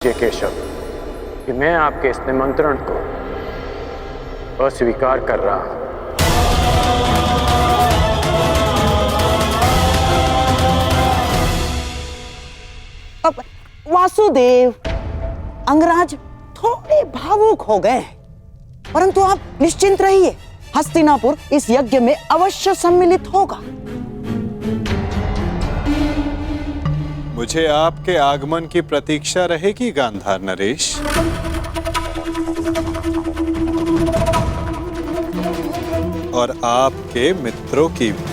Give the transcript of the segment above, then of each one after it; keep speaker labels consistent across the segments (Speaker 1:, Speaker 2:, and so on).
Speaker 1: केशव कि मैं आपके इस निमंत्रण को अस्वीकार कर रहा हूं।
Speaker 2: अब वासुदेव, अंगराज थोड़े भावुक हो गए, परंतु आप निश्चिंत रहिए, हस्तिनापुर इस यज्ञ में अवश्य सम्मिलित होगा।
Speaker 3: मुझे आपके आगमन की प्रतीक्षा रहेगी गांधार नरेश। और आपके मित्रों की भी।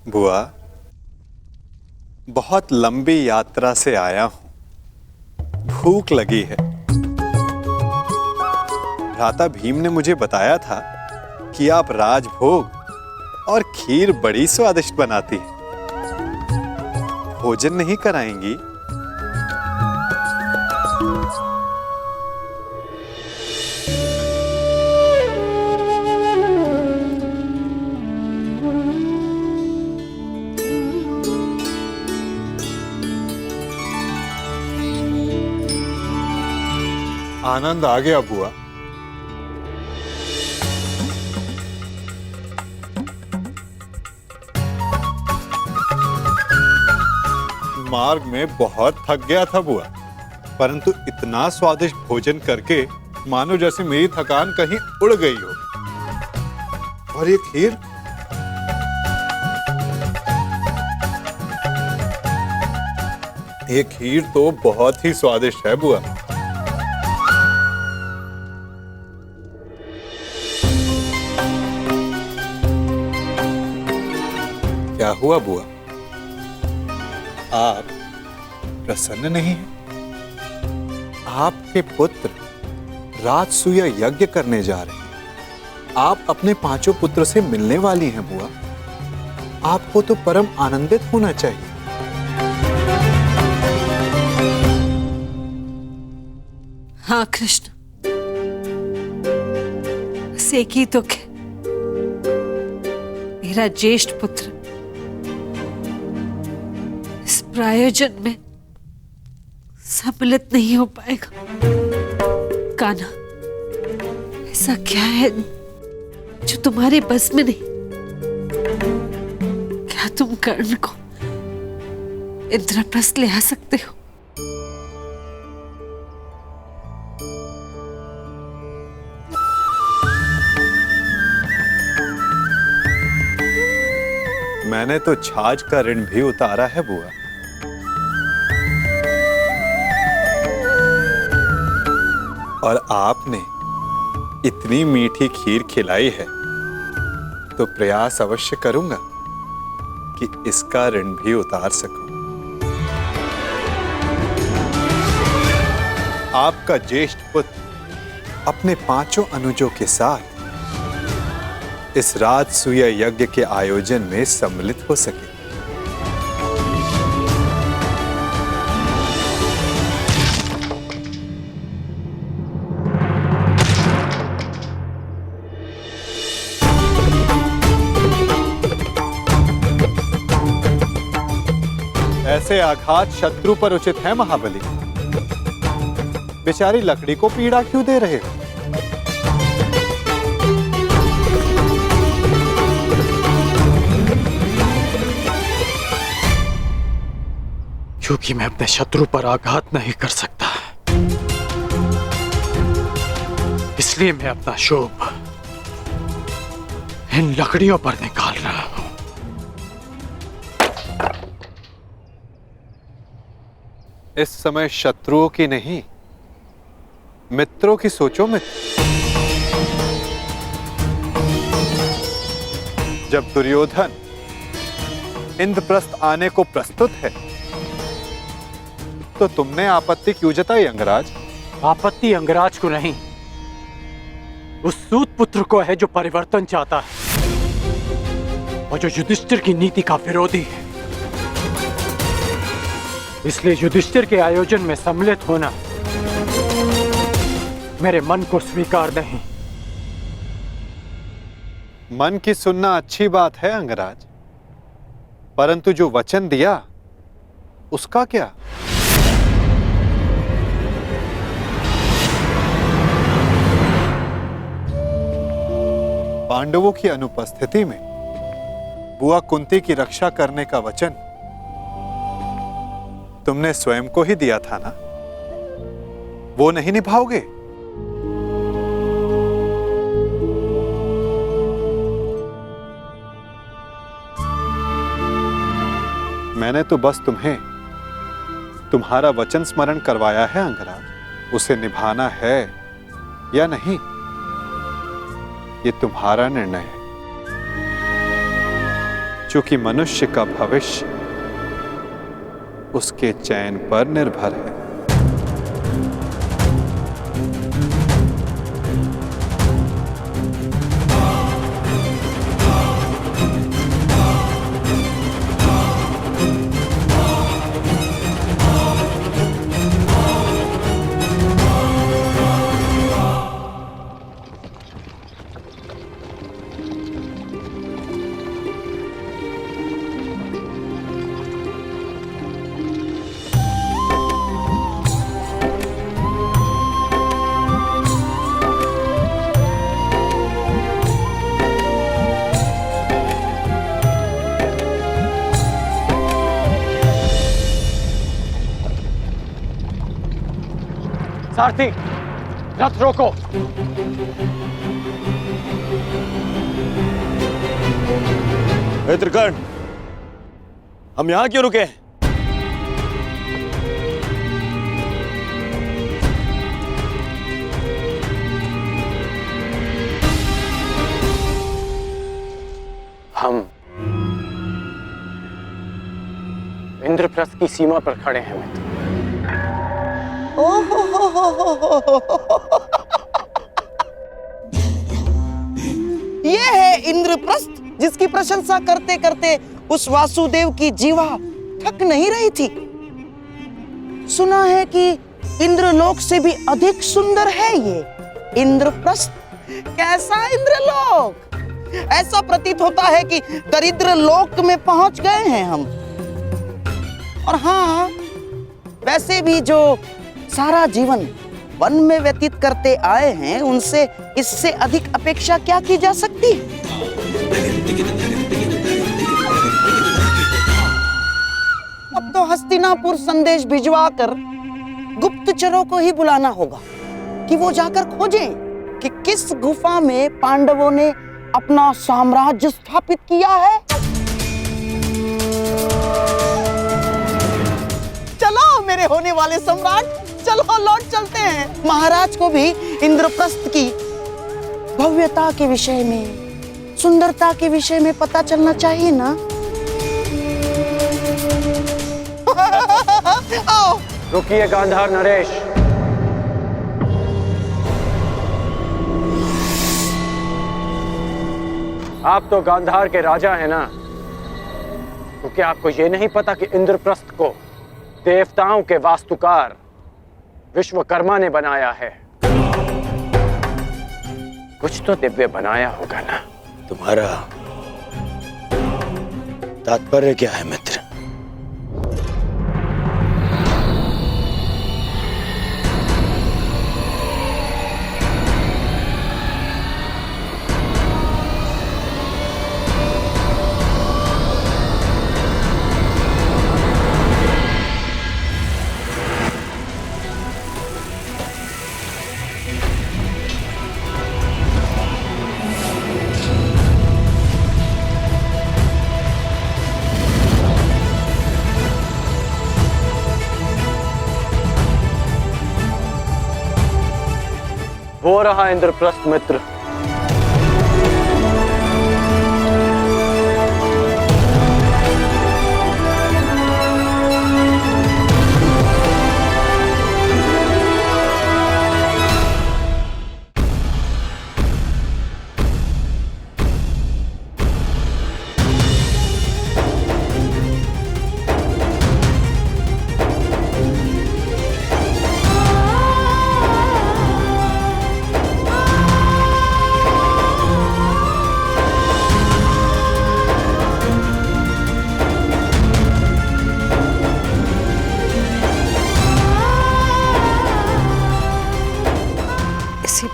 Speaker 3: बुआ, बहुत लंबी यात्रा से आया हूं, भूख लगी है। भ्राता भीम ने मुझे बताया था कि आप राजभोग और खीर बड़ी स्वादिष्ट बनाती हैं। भोजन नहीं कराएंगी? आनंद आ गया बुआ। मार्ग में बहुत थक गया था बुआ, परंतु इतना स्वादिष्ट भोजन करके मानो जैसे मेरी थकान कहीं उड़ गई हो। और ये खीर, ये खीर तो बहुत ही स्वादिष्ट है बुआ। क्या हुआ बुआ? आप प्रसन्न नहीं हैं? आपके पुत्र राजसूय यज्ञ करने जा रहे हैं। आप अपने पांचों पुत्र से मिलने वाली हैं बुआ। आपको तो परम आनंदित होना चाहिए।
Speaker 4: हाँ कृष्ण, बस एक ही दुख है, मेरा ज्येष्ठ पुत्र प्रायोजन में सम्मिलित नहीं हो पाएगा। कान्हा, ऐसा क्या है जो तुम्हारे बस में नहीं? क्या तुम कर्ण को इंद्रप्रस्थ ले आ सकते हो?
Speaker 3: मैंने तो छाछ का ऋण भी उतारा है बुआ। और आपने इतनी मीठी खीर खिलाई है तो प्रयास अवश्य करूंगा कि इसका ऋण भी उतार सकूं। आपका ज्येष्ठ पुत्र अपने पांचों अनुजों के साथ इस राजसूय यज्ञ के आयोजन में सम्मिलित हो सके। ऐसे आघात शत्रु पर उचित है महाबली? बेचारी लकड़ी को पीड़ा क्यों दे रहे हो?
Speaker 1: क्योंकि मैं अपने शत्रु पर आघात नहीं कर सकता, इसलिए मैं अपना शोभ इन लकड़ियों पर निकाल रहा हूं।
Speaker 3: इस समय शत्रुओं की नहीं, मित्रों की सोचो मित्र। जब दुर्योधन इंद्रप्रस्थ आने को प्रस्तुत है तो तुमने आपत्ति क्यों जताई अंगराज?
Speaker 5: आपत्ति अंगराज को नहीं, उस सूत पुत्र को है जो परिवर्तन चाहता है और जो युधिष्ठिर की नीति का विरोधी है। इसलिए युधिष्ठिर के आयोजन में सम्मिलित होना मेरे मन को स्वीकार नहीं।
Speaker 3: मन की सुनना अच्छी बात है अंगराज, परंतु जो वचन दिया उसका क्या? पांडवों की अनुपस्थिति में बुआ कुंती की रक्षा करने का वचन तुमने स्वयं को ही दिया था ना, वो नहीं निभाओगे? मैंने तो बस तुम्हें तुम्हारा वचन स्मरण करवाया है अंगराज, उसे निभाना है या नहीं ये तुम्हारा निर्णय है, क्योंकि मनुष्य का भविष्य उसके चयन पर निर्भर है।
Speaker 5: सारथी, रथ रोको।
Speaker 6: त्रिकर्ण, हम यहां क्यों रुके?
Speaker 1: हम इंद्रप्रस्थ की सीमा पर खड़े हैं मित्र।
Speaker 2: ये है इंद्रप्रस्थ जिसकी प्रशंसा करते करते उस वासुदेव की जीवा थक नहीं रही थी। सुना है कि इंद्रलोक से भी अधिक सुंदर है ये इंद्रप्रस्थ। कैसा इंद्रलोक! ऐसा प्रतीत होता है कि दरिद्र लोक में पहुंच गए हैं हम। और हाँ, वैसे भी जो सारा जीवन वन में व्यतीत करते आए हैं, उनसे इससे अधिक अपेक्षा क्या की जा सकती? अब तो हस्तिनापुर संदेश भिजवाकर गुप्तचरों को ही बुलाना होगा कि वो जाकर खोजें कि किस गुफा में पांडवों ने अपना साम्राज्य स्थापित किया है। चलो मेरे होने वाले सम्राट, चलो लौट चलते हैं। महाराज को भी इंद्रप्रस्थ की भव्यता के विषय में, सुंदरता के विषय में पता चलना चाहिए ना। आओ।
Speaker 1: रुकिए गांधार नरेश। आप तो गांधार के राजा हैं ना, तो क्या आपको यह नहीं पता कि इंद्रप्रस्थ को देवताओं के वास्तुकार विश्वकर्मा ने बनाया है? कुछ तो दिव्य बनाया होगा ना।
Speaker 6: तुम्हारा तात्पर्य क्या है मित्र?
Speaker 1: वो रहा इंद्रप्रस्थ मित्र।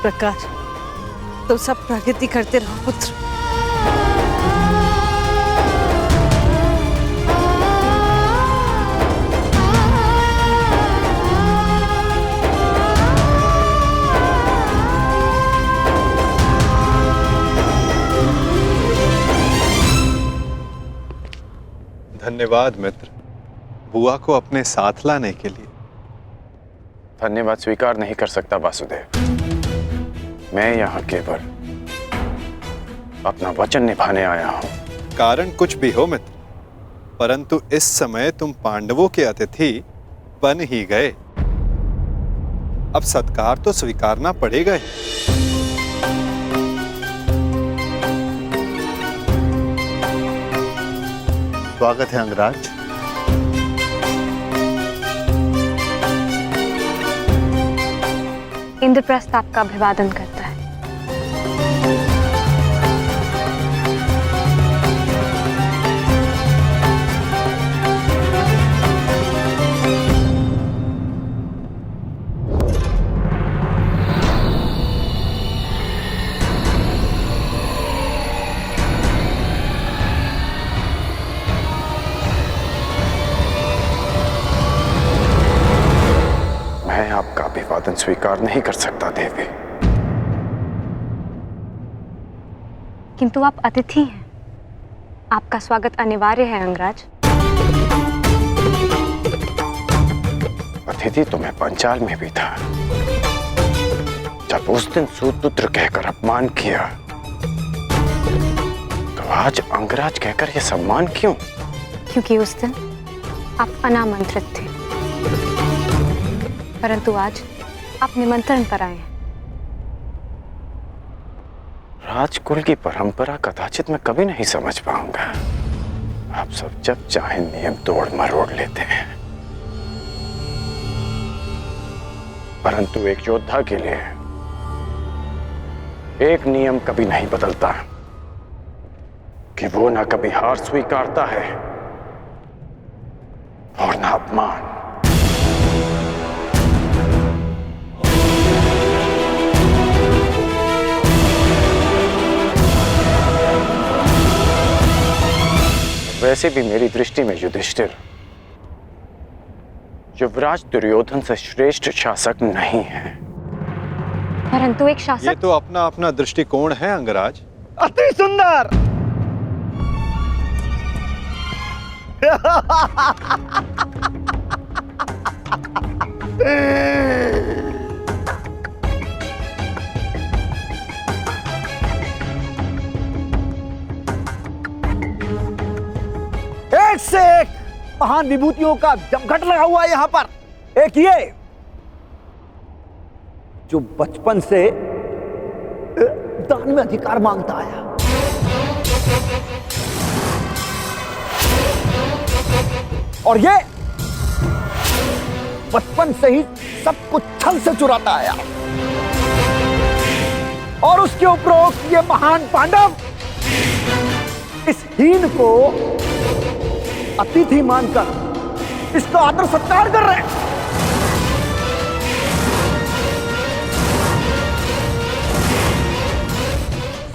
Speaker 4: प्रकार तो सब प्रगति करते रहो पुत्र।
Speaker 3: धन्यवाद मित्र, बुआ को अपने साथ लाने के लिए।
Speaker 1: धन्यवाद स्वीकार नहीं कर सकता वासुदेव। मैं यहाँ केवल अपना वचन निभाने आया हूँ।
Speaker 3: कारण कुछ भी हो मित्र, परंतु इस समय तुम पांडवों के अतिथि बन ही गए। अब सत्कार तो स्वीकारना पड़ेगा ही।
Speaker 7: स्वागत है अंगराज।
Speaker 8: इंद्रप्रस्थ आपका अभिवादन करता है।
Speaker 1: मैं आपका अभिवादन स्वीकार नहीं कर सकता देवी।
Speaker 8: किंतु आप अतिथि हैं, आपका स्वागत अनिवार्य है अंगराज।
Speaker 1: अतिथि तो मैं पंचाल में भी था। जब उस दिन सूतपुत्र कहकर अपमान किया, तो आज अंगराज कहकर यह सम्मान क्यों?
Speaker 8: क्योंकि उस दिन आप अनामंत्रित थे, परंतु आज आप निमंत्रण पर आए हैं।
Speaker 1: राजकुल की परंपरा कदाचित मैं कभी नहीं समझ पाऊंगा। आप सब जब चाहे नियम तोड़ मरोड़ लेते हैं, परंतु एक योद्धा के लिए एक नियम कभी नहीं बदलता कि वो ना कभी हार स्वीकारता है और ना अपमान। वैसे भी मेरी दृष्टि में युधिष्ठिर युवराज दुर्योधन से श्रेष्ठ शासक नहीं है।
Speaker 8: परंतु एक
Speaker 3: ये
Speaker 8: शासक
Speaker 3: तो अपना अपना दृष्टिकोण है अंगराज।
Speaker 7: अति सुंदर। एक से एक महान विभूतियों का जमघट लगा हुआ है यहां पर। एक ये जो बचपन से दान में अधिकार मांगता आया, और ये बचपन से ही सब कुछ छल से चुराता आया, और उसके उपरोक्त ये महान पांडव इस हीन को अतिथि मानकर इसका आदर सत्कार कर रहे हैं।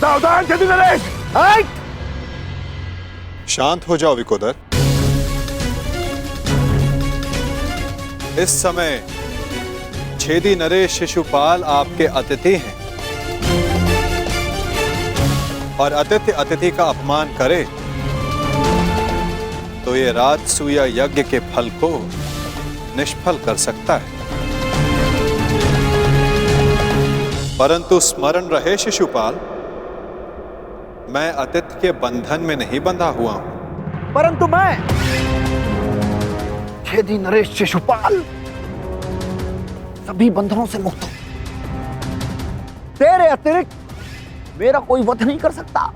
Speaker 7: सावधान यदि नरेश।
Speaker 3: शांत हो जाओ विकोदर। इस समय छेदी नरेश शिशुपाल आपके अतिथि हैं, और अतिथि अतिथि का अपमान करे तो ये राजसूय यज्ञ के फल को निष्फल कर सकता है। परंतु स्मरण रहे शिशुपाल, मैं अतिथि के बंधन में नहीं बंधा हुआ हूं।
Speaker 7: परंतु मैं छेदी नरेश शिशुपाल सभी बंधनों से मुक्त हूं। तेरे अतिरिक्त मेरा कोई वध नहीं कर सकता।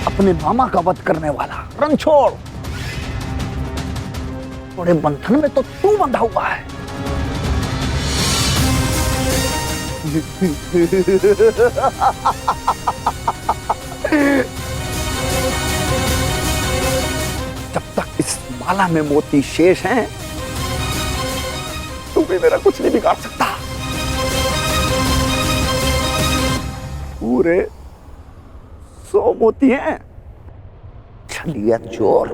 Speaker 7: अपने मामा का वध करने वाला रणछोड़, थोड़े बंधन में तो तू बंधा हुआ है। जब तक इस माला में मोती शेष हैं, तू भी मेरा कुछ नहीं बिगाड़ सकता। पूरे 100 मोती हैं। छलिया चोर।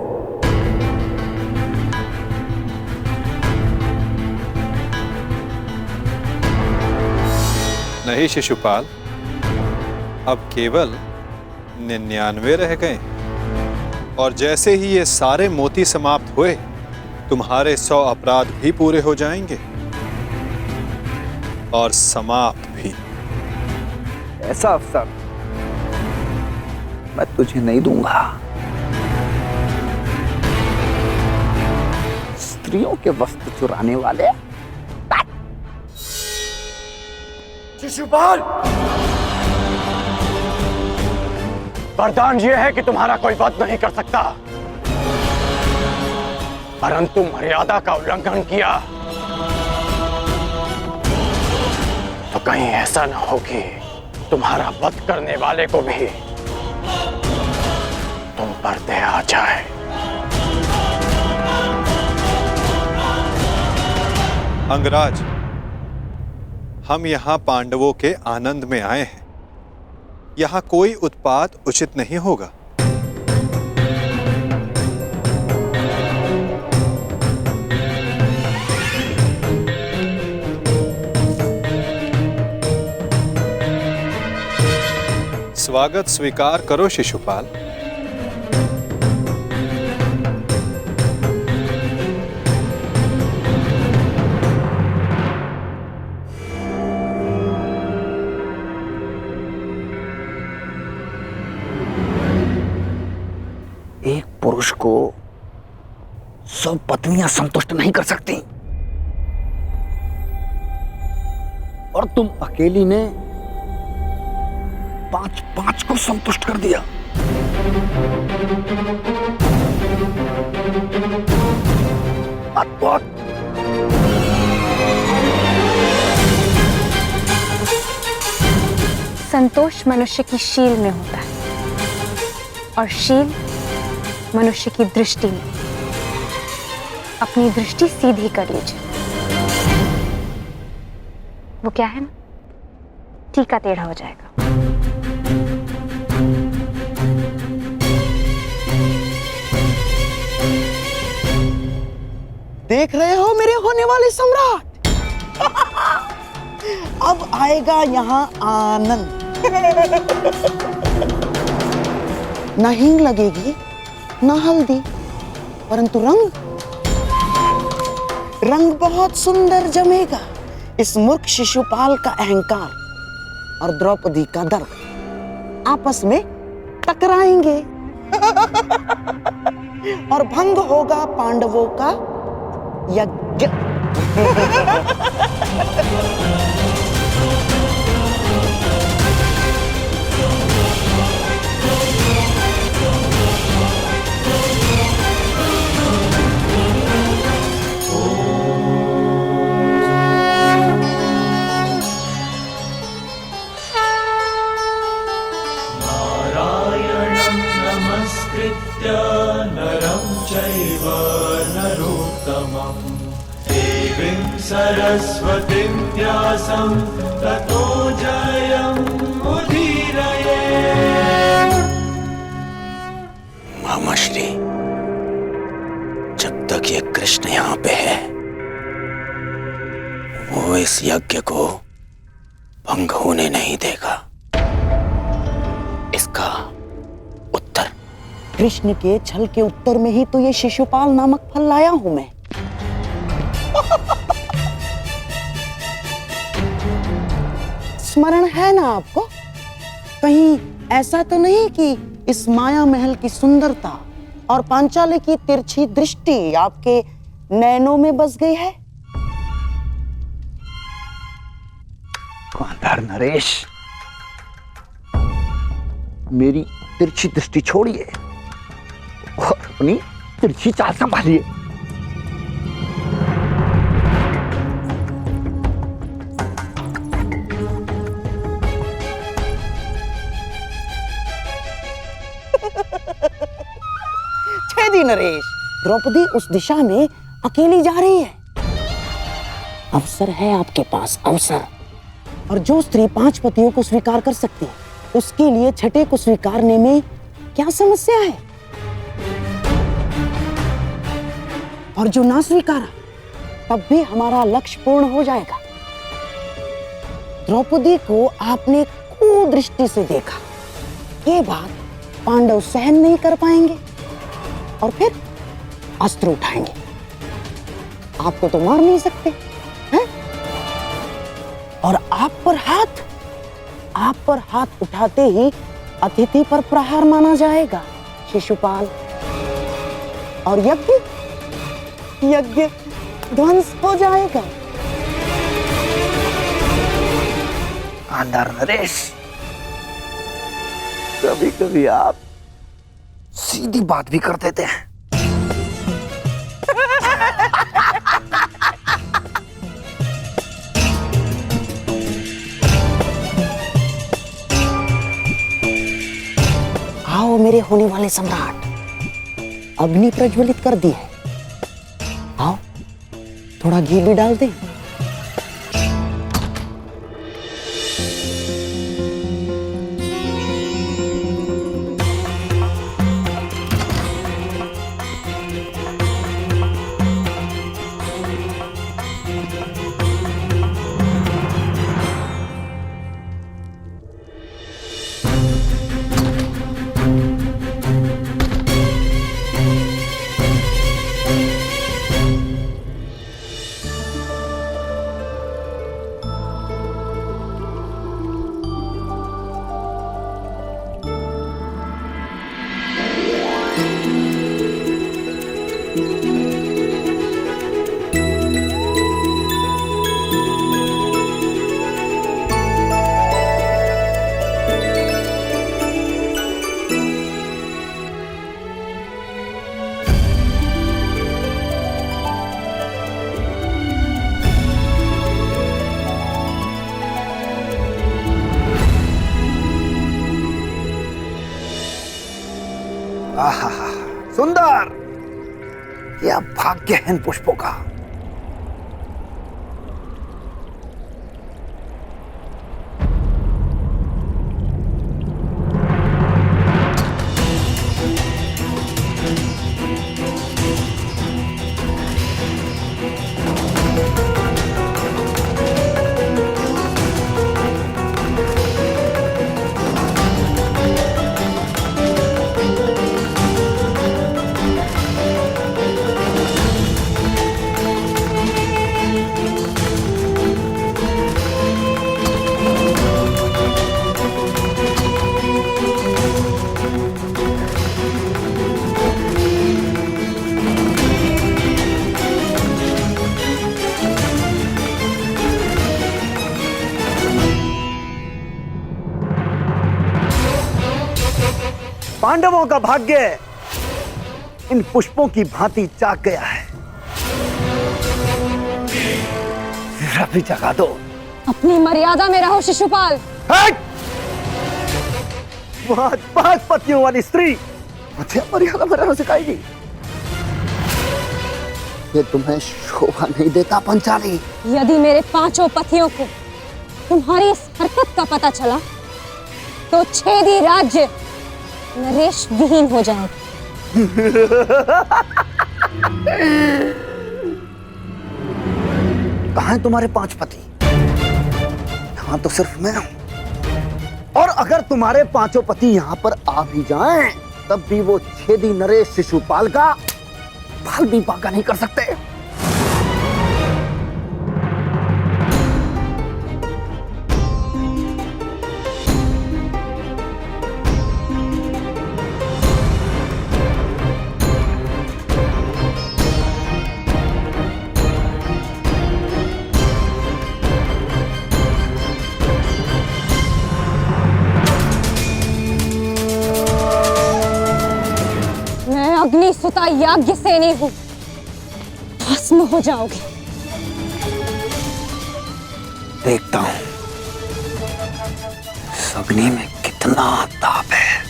Speaker 3: नहीं शिशुपाल, अब केवल 99 रह गए और जैसे ही ये सारे मोती समाप्त हुए तुम्हारे 100 अपराध भी पूरे हो जाएंगे और समाप्त भी।
Speaker 7: ऐसा अवसर मैं तुझे नहीं दूंगा। स्त्रियों के वस्त्र चुराने वाले।
Speaker 1: शिशुपाल, वरदान यह है कि तुम्हारा कोई वध नहीं कर सकता, परंतु मर्यादा का उल्लंघन किया तो कहीं ऐसा न हो कि तुम्हारा वध करने वाले को भी तुम पर दया आ जाए।
Speaker 3: अंगराज, हम यहाँ पांडवों के आनंद में आए हैं। यहाँ कोई उत्पात उचित नहीं होगा। स्वागत स्वीकार करो शिशुपाल।
Speaker 7: एक पुरुष को 100 पत्नियां संतुष्ट नहीं कर सकती और तुम अकेली ने 5 को संतुष्ट कर दिया। अद्भुत।
Speaker 8: संतोष मनुष्य की शील में होता है और शील मनुष्य की दृष्टि में। अपनी दृष्टि सीधी कर लीजिए। वो क्या है ना, टीका टेढ़ा हो जाएगा।
Speaker 2: देख रहे हो मेरे होने वाले सम्राट? अब आएगा यहाँ आनंद। न हींग लगेगी न हल्दी, परंतु रंग बहुत सुंदर जमेगा। इस मूर्ख शिशुपाल का अहंकार और द्रौपदी का दर्प आपस में टकराएंगे और भंग होगा पांडवों का यज्ञ।
Speaker 9: सरस्वतीं व्यासं ततो जयमुदीरये।
Speaker 6: मामाश्री, जब तक ये कृष्ण यहाँ पे है वो इस यज्ञ को भंग होने नहीं देगा। इसका उत्तर
Speaker 2: कृष्ण के छल के उत्तर में ही तो ये शिशुपाल नामक फल लाया हूं मैं। स्मरण है ना आपको? कहीं ऐसा तो नहीं कि इस माया महल की सुंदरता और पांचाली की तिरछी दृष्टि आपके नैनों में बस गई है?
Speaker 7: गांधार नरेश, मेरी तिरछी दृष्टि छोड़िए और अपनी तिरछी चाल संभालिए।
Speaker 2: छेदी नरेश, द्रौपदी उस दिशा में अकेली जा रही है। अवसर है आपके पास, अवसर। और जो स्त्री 5 पतियों को स्वीकार कर सकती है उसके लिए छठे को स्वीकारने में क्या समस्या है? और जो ना स्वीकारा तब भी हमारा लक्ष्य पूर्ण हो जाएगा। द्रौपदी को आपने कुदृष्टि से देखा, ये बात पांडव सहन नहीं कर पाएंगे और फिर अस्त्र उठाएंगे। आपको तो मार नहीं सकते हैं? और आप पर हाथ उठाते ही अतिथि पर प्रहार माना जाएगा शिशुपाल, और यज्ञ ध्वंस हो जाएगा।
Speaker 7: गांधार नरेश, कभी कभी आप सीधी बात भी कर देते हैं।
Speaker 2: आओ मेरे होने वाले सम्राट, अग्नि प्रज्वलित कर दी है। आओ थोड़ा घी भी डाल दें।
Speaker 7: आहा, सुंदर, यह भाग्य है इन पुष्पों का। पांडवों का भाग्य इन पुष्पों की भांति जाग गया है। जरा भी जगा दो।
Speaker 8: अपनी मर्यादा में रहो शिशुपाल।
Speaker 7: हट! वहां 5 पतियों वाली स्त्री मुझे मर्यादा में रहना सिखाएगी। ये तुम्हें शोभा नहीं देता पंचाली।
Speaker 8: यदि मेरे 5 पतियों को तुम्हारी इस हरकत का पता चला तो छेदी राज्य नरेश विहीन हो जाएगा।
Speaker 7: कहाँ हैं तुम्हारे 5 पति? यहाँ तो सिर्फ मैं हूं। और अगर तुम्हारे 5 पति यहाँ पर आ भी जाएं, तब भी वो छेदी नरेश शिशुपाल का बाल भी बांका नहीं कर सकते।
Speaker 8: अग्निसुता याज्ञ सेनी हूं, भस्म हो जाओगे।
Speaker 7: देखता हूं इस अग्नि में कितना ताप है।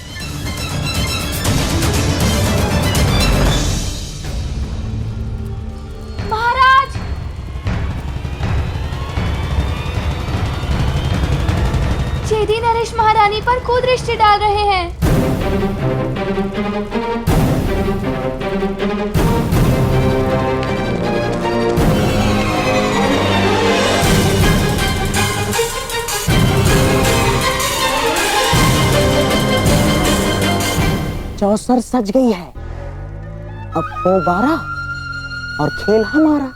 Speaker 8: महाराज,
Speaker 10: छेदी नरेश महाराज रानी पर कुदृष्टि डाल रहे हैं।
Speaker 2: चौसर सज गई है, अब वो 12 और खेल हमारा।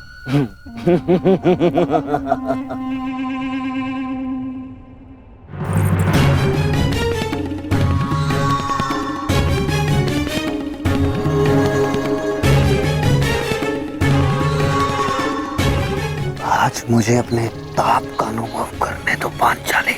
Speaker 7: आज मुझे अपने ताप का अनुभव करने दो पांचाली।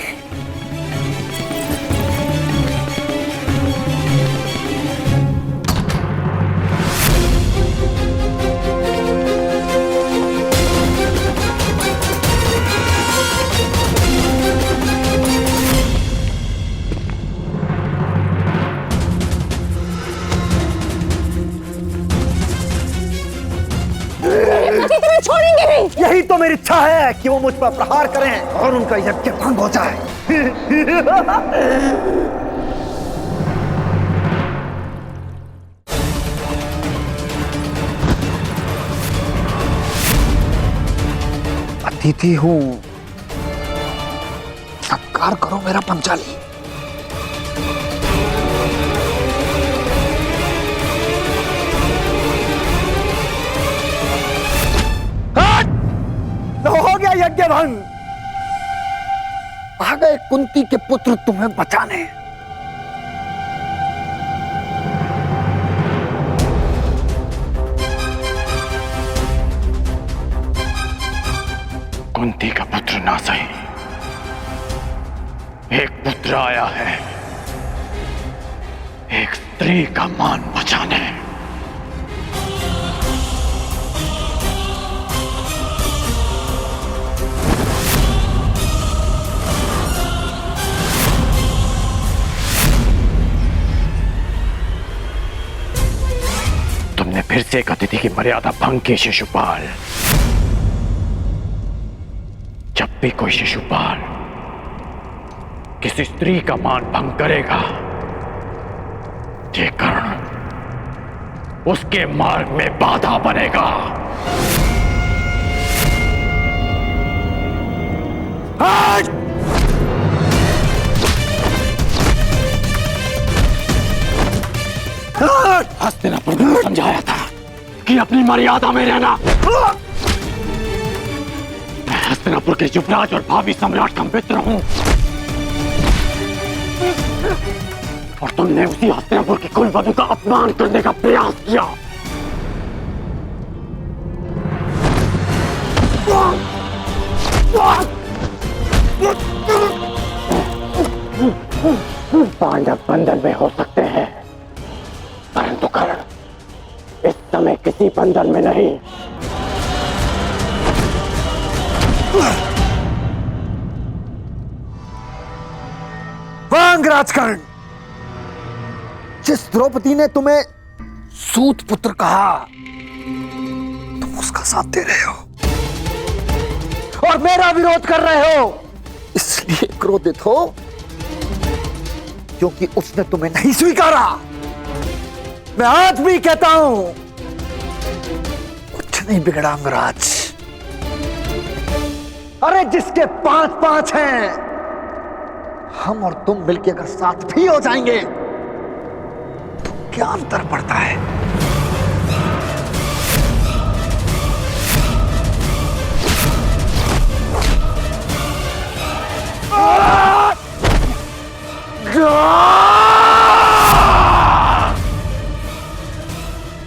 Speaker 2: छोड़ेंगे नहीं।
Speaker 7: यही तो मेरी इच्छा है कि वो मुझ पर प्रहार करें और उनका यज्ञ भंग हो जाए। अतिथि हूं, सत्कार करो मेरा पंचाली। तो हो गया यज्ञ भंग। आ गए कुंती के पुत्र तुम्हें बचाने।
Speaker 1: कुंती का पुत्र ना सही, एक पुत्र आया है, एक स्त्री का मान बचाने। तुमने फिर से एक अतिथि की मर्यादा भंग की शिशुपाल। जब भी कोई शिशुपाल किसी स्त्री का मान भंग करेगा, ये कर्ण उसके मार्ग में बाधा बनेगा। आज हस्तिनापुर में समझाया था कि अपनी मर्यादा में रहना। मैं हस्तिनापुर के युवराज और भावी सम्राट का मित्र हूं, और तुमने उसी हस्तिनापुर की कुलवधू का अपमान करने का प्रयास किया। पांडव बंधन में हो सकते हैं, परंतु कर्ण इस समय किसी बंधन में नहीं।
Speaker 7: वांग राजकर्ण, जिस द्रौपदी ने तुम्हें सूत पुत्र कहा, तुम उसका साथ दे रहे हो और मेरा विरोध कर रहे हो। इसलिए क्रोधित हो क्योंकि उसने तुम्हें नहीं स्वीकारा। मैं आज भी कहता हूं, कुछ नहीं बिगड़ा अंगराज। अरे जिसके 5-5 हैं, हम और तुम मिलके अगर साथ भी हो जाएंगे तो क्या अंतर पड़ता है?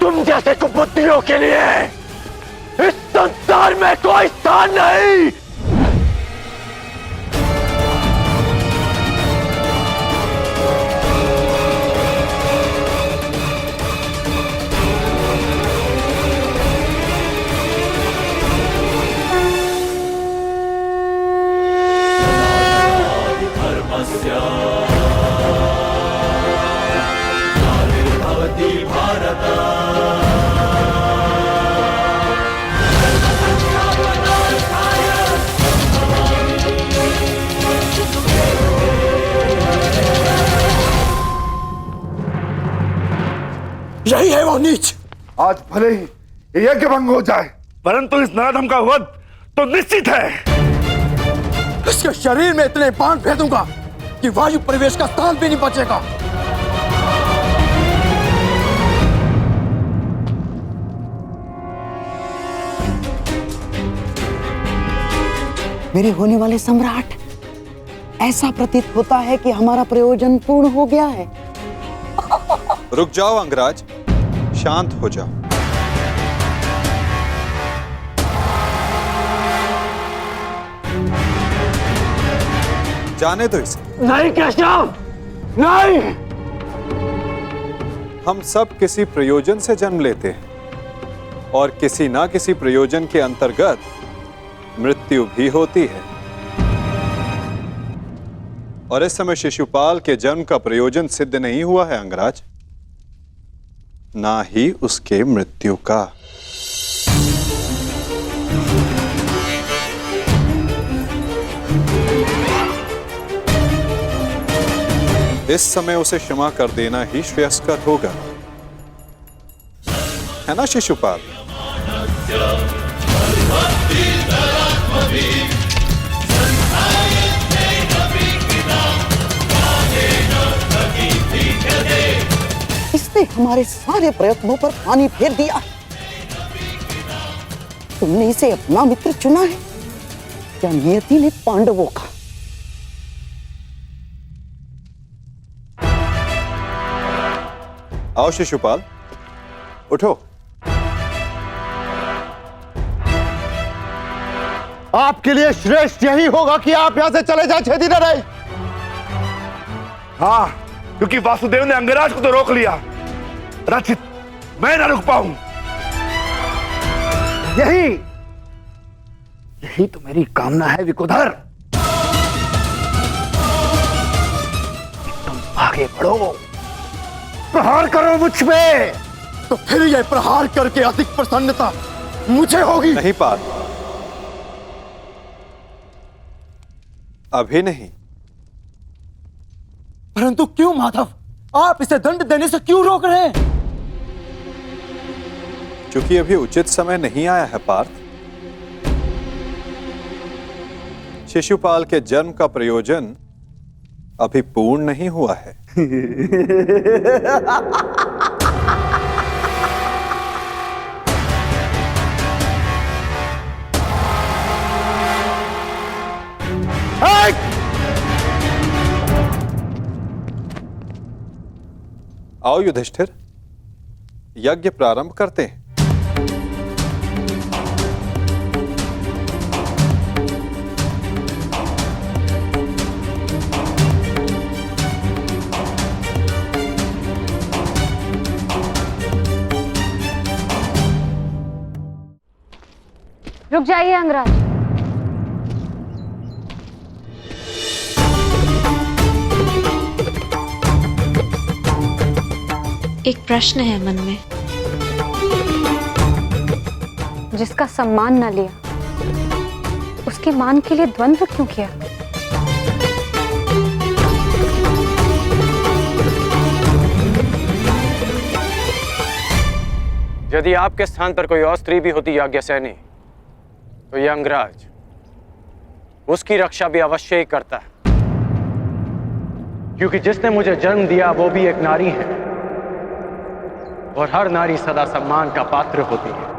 Speaker 1: तुम जैसे कुबुद्धियों के लिए इस संसार में कोई स्थान नहीं।
Speaker 9: धर्मस्य भवति भारत। धर्म संस्थापनार्थाय
Speaker 3: यही है वो नीच।
Speaker 11: आज भले ही यज्ञ भंग हो जाए, परंतु इस नराधम का वध तो निश्चित है।
Speaker 3: इसके शरीर में इतने बाण फेंकूंगा कि वायु परिवेश का स्थान भी नहीं बचेगा।
Speaker 2: मेरे होने वाले सम्राट, ऐसा प्रतीत होता है कि हमारा प्रयोजन पूर्ण हो गया है।
Speaker 3: रुक जाओ अंगराज, शांत हो जाओ। जाने दो इसे।
Speaker 1: नहीं केशव, नहीं।
Speaker 3: हम सब किसी प्रयोजन से जन्म लेते हैं और किसी ना किसी प्रयोजन के अंतर्गत मृत्यु भी होती है। और इस समय शिशुपाल के जन्म का प्रयोजन सिद्ध नहीं हुआ है अंगराज, ना ही उसके मृत्यु का। इस समय उसे क्षमा कर देना ही श्रेयस्कर होगा, है ना शिशुपाल?
Speaker 2: इसने हमारे सारे प्रयत्नों पर पानी फेर दिया। तुमने इसे अपना मित्र चुना है या नियति ने पांडवों का?
Speaker 3: आओ शिशुपाल, उठो।
Speaker 11: आपके लिए श्रेष्ठ यही होगा कि आप यहां से चले जाए, छेदी न रहे। हाँ, क्योंकि वासुदेव ने अंगराज को तो रोक लिया, रचित मैं ना रुक पाऊं। यही तो मेरी कामना है विकुधर। तुम आगे बढ़ो, प्रहार करो मुझ पे।
Speaker 3: तो फिर यह प्रहार करके अधिक प्रसन्नता मुझे होगी। नहीं पाल, अभी नहीं।
Speaker 5: परंतु क्यों माधव, आप इसे दंड देने से क्यों रोक रहे हैं?
Speaker 3: क्योंकि अभी उचित समय नहीं आया है पार्थ। शिशुपाल के जन्म का प्रयोजन अभी पूर्ण नहीं हुआ है। आओ युधिष्ठिर, यज्ञ प्रारंभ करते हैं।
Speaker 8: रुक जाइए अंगराज।
Speaker 4: एक प्रश्न है मन में।
Speaker 8: जिसका सम्मान न लिया, उसके मान के लिए द्वंद्व क्यों किया?
Speaker 1: यदि आपके स्थान पर कोई और स्त्री भी होती याज्ञसेनी, तो यह अंगराज उसकी रक्षा भी अवश्य ही करता है, क्योंकि जिसने मुझे जन्म दिया वो भी एक नारी है और हर नारी सदा सम्मान का पात्र होती है।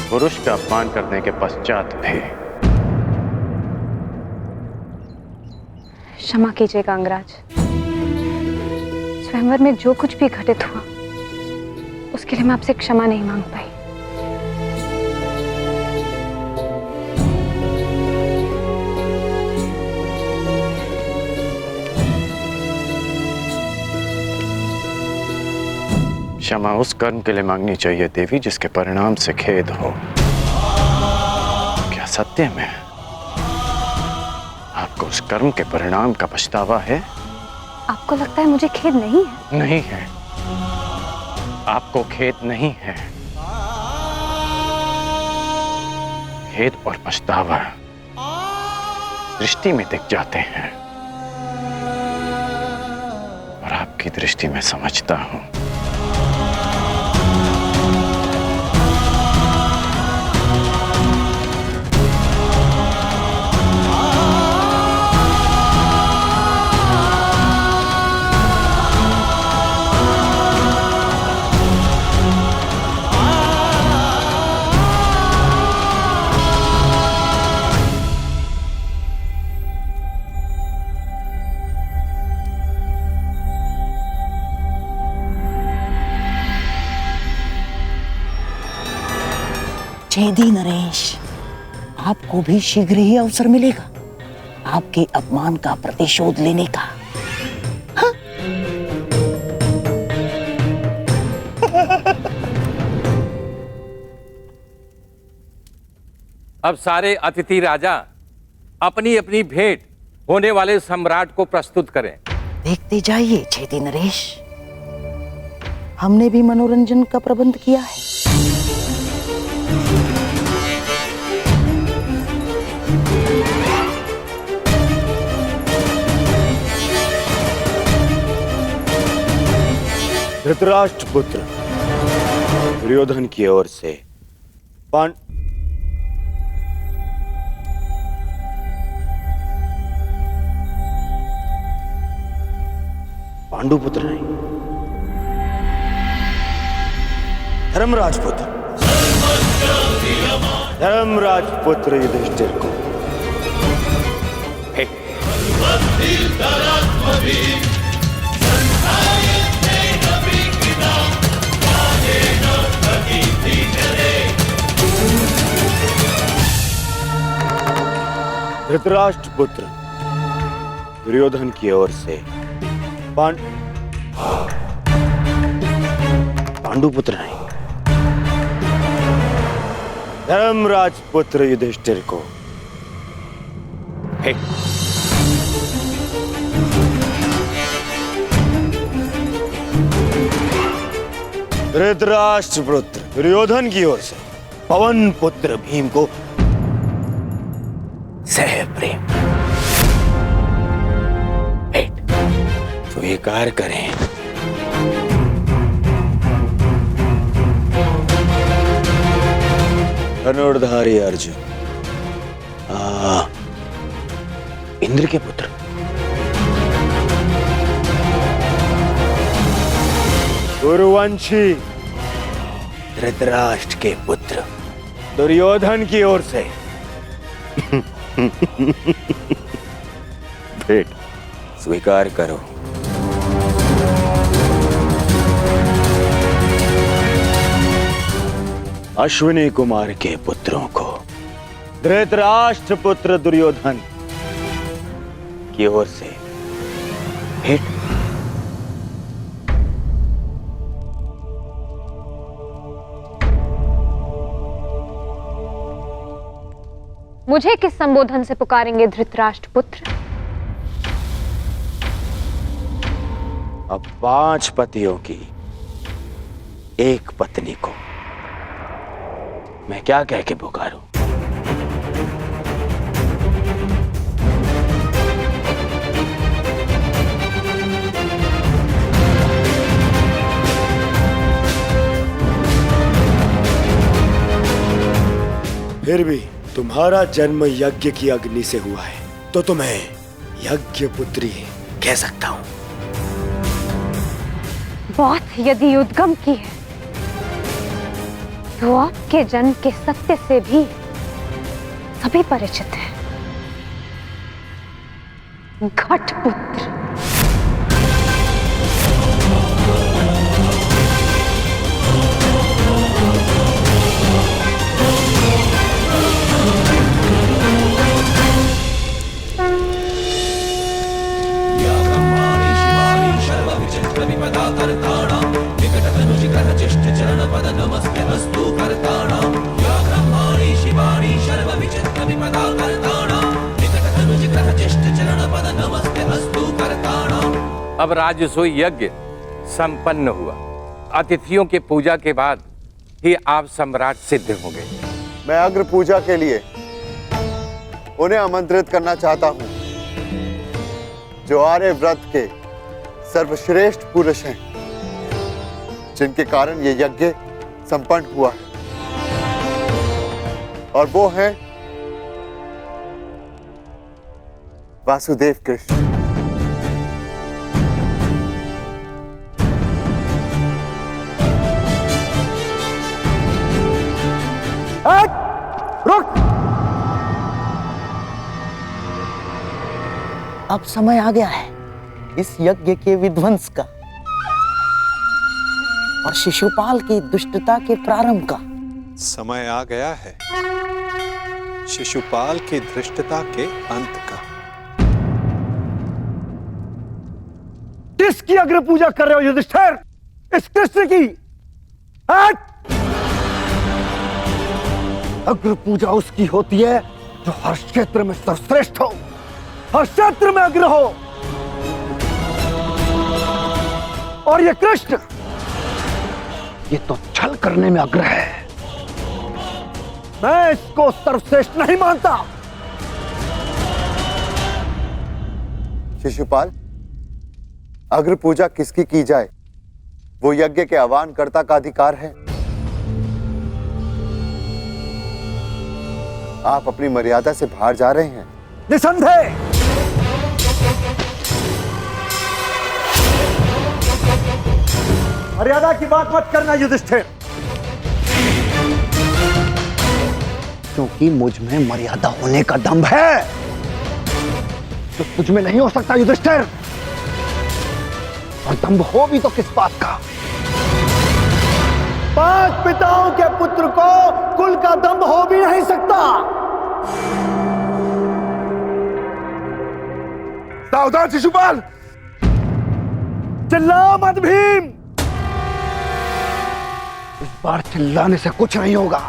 Speaker 1: पुरुष का अपमान करने के पश्चात भी।
Speaker 8: क्षमा कीजिएगा अंगराज, स्वयंवर में जो कुछ भी घटित हुआ उसके लिए मैं आपसे क्षमा नहीं मांग पाई।
Speaker 1: क्षमा उस कर्म के लिए मांगनी चाहिए देवी जिसके परिणाम से खेद हो। क्या सत्य में आपको उस कर्म के परिणाम का पछतावा है?
Speaker 8: आपको लगता है मुझे खेद नहीं है?
Speaker 1: नहीं है, आपको खेद नहीं है। खेद और पछतावा दृष्टि में दिख जाते हैं, और आपकी दृष्टि में समझता हूं।
Speaker 2: छेदी नरेश, आपको भी शीघ्र ही अवसर मिलेगा आपके अपमान का प्रतिशोध लेने का। हाँ?
Speaker 12: अब सारे अतिथि राजा अपनी अपनी भेंट होने वाले सम्राट को प्रस्तुत करें।
Speaker 2: देखते जाइए छेदी नरेश, हमने भी मनोरंजन का प्रबंध किया है।
Speaker 6: धृतराष्ट्र पुत्र दुर्योधन की ओर से पांडुपुत्र नहीं, धर्मराज पुत्र युधिष्ठिर को धृतराष्ट्र पुत्र दुर्योधन की ओर से पांडुपुत्र नहीं, धर्मराज पुत्र युधिष्ठिर को धृतराष्ट्र पुत्र दुर्योधन की ओर से पवन पुत्र भीम को सह प्रेम भेंट स्वीकार करें। धनुर्धारी अर्जुन, इंद्र के पुत्र, गुरुवंशी धृतराष्ट्र के पुत्र दुर्योधन की ओर से भेंट स्वीकार करो। अश्विनी कुमार के पुत्रों को धृतराष्ट्र पुत्र दुर्योधन की ओर से भेंट।
Speaker 8: मुझे किस संबोधन से पुकारेंगे धृतराष्ट्र पुत्र?
Speaker 6: अब 5 पतियों की एक पत्नी को मैं क्या कह के पुकारूं?
Speaker 13: फिर भी तुम्हारा जन्म यज्ञ की अग्नि से हुआ है, तो तुम्हें यज्ञ पुत्री कह सकता हूं।
Speaker 8: बात यदि उद्गम की है, तो आपके जन्म के सत्य से भी सभी परिचित हैं। घटपुत्र।
Speaker 12: अब राजसूय यज्ञ संपन्न हुआ। अतिथियों के पूजा के बाद ही आप सम्राट सिद्ध होंगे।
Speaker 3: मैं अग्र पूजा के लिए उन्हें आमंत्रित करना चाहता हूं जो आर्य व्रत के सर्वश्रेष्ठ पुरुष हैं, जिनके कारण ये यज्ञ संपन्न हुआ है, और वो हैं वासुदेव कृष्ण।
Speaker 7: रुक! अब समय आ गया है इस यज्ञ के विध्वंस का और शिशुपाल की दुष्टता के प्रारंभ का।
Speaker 3: समय आ गया है शिशुपाल की धृष्टता के अंत का।
Speaker 11: किसकी अग्र पूजा कर रहे हो युधिष्ठिर? इस कृष्ण की? अग्र पूजा उसकी होती है जो हर क्षेत्र में सर्वश्रेष्ठ हो, हर क्षेत्र में अग्र हो। और ये कृष्ण, ये तो छल करने में अग्र है। मैं इसको सर्वश्रेष्ठ नहीं मानता।
Speaker 3: शिशुपाल, अग्र पूजा किसकी की जाए, वो यज्ञ के आह्वानकर्ता का अधिकार है। आप अपनी मर्यादा से बाहर जा रहे हैं।
Speaker 11: निसंदेह। मर्यादा की बात मत करना युधिष्ठिर, क्योंकि मुझ में मर्यादा होने का दम्भ है तो तुझ में नहीं हो सकता युधिष्ठिर। और दम्भ हो भी तो किस बात का? 5 पिताओं के पुत्र को कुल का दम्भ हो भी नहीं सकता। सावधान शिशुपाल, चिल्ला मत भीम। इस बार चिल्लाने से कुछ नहीं होगा,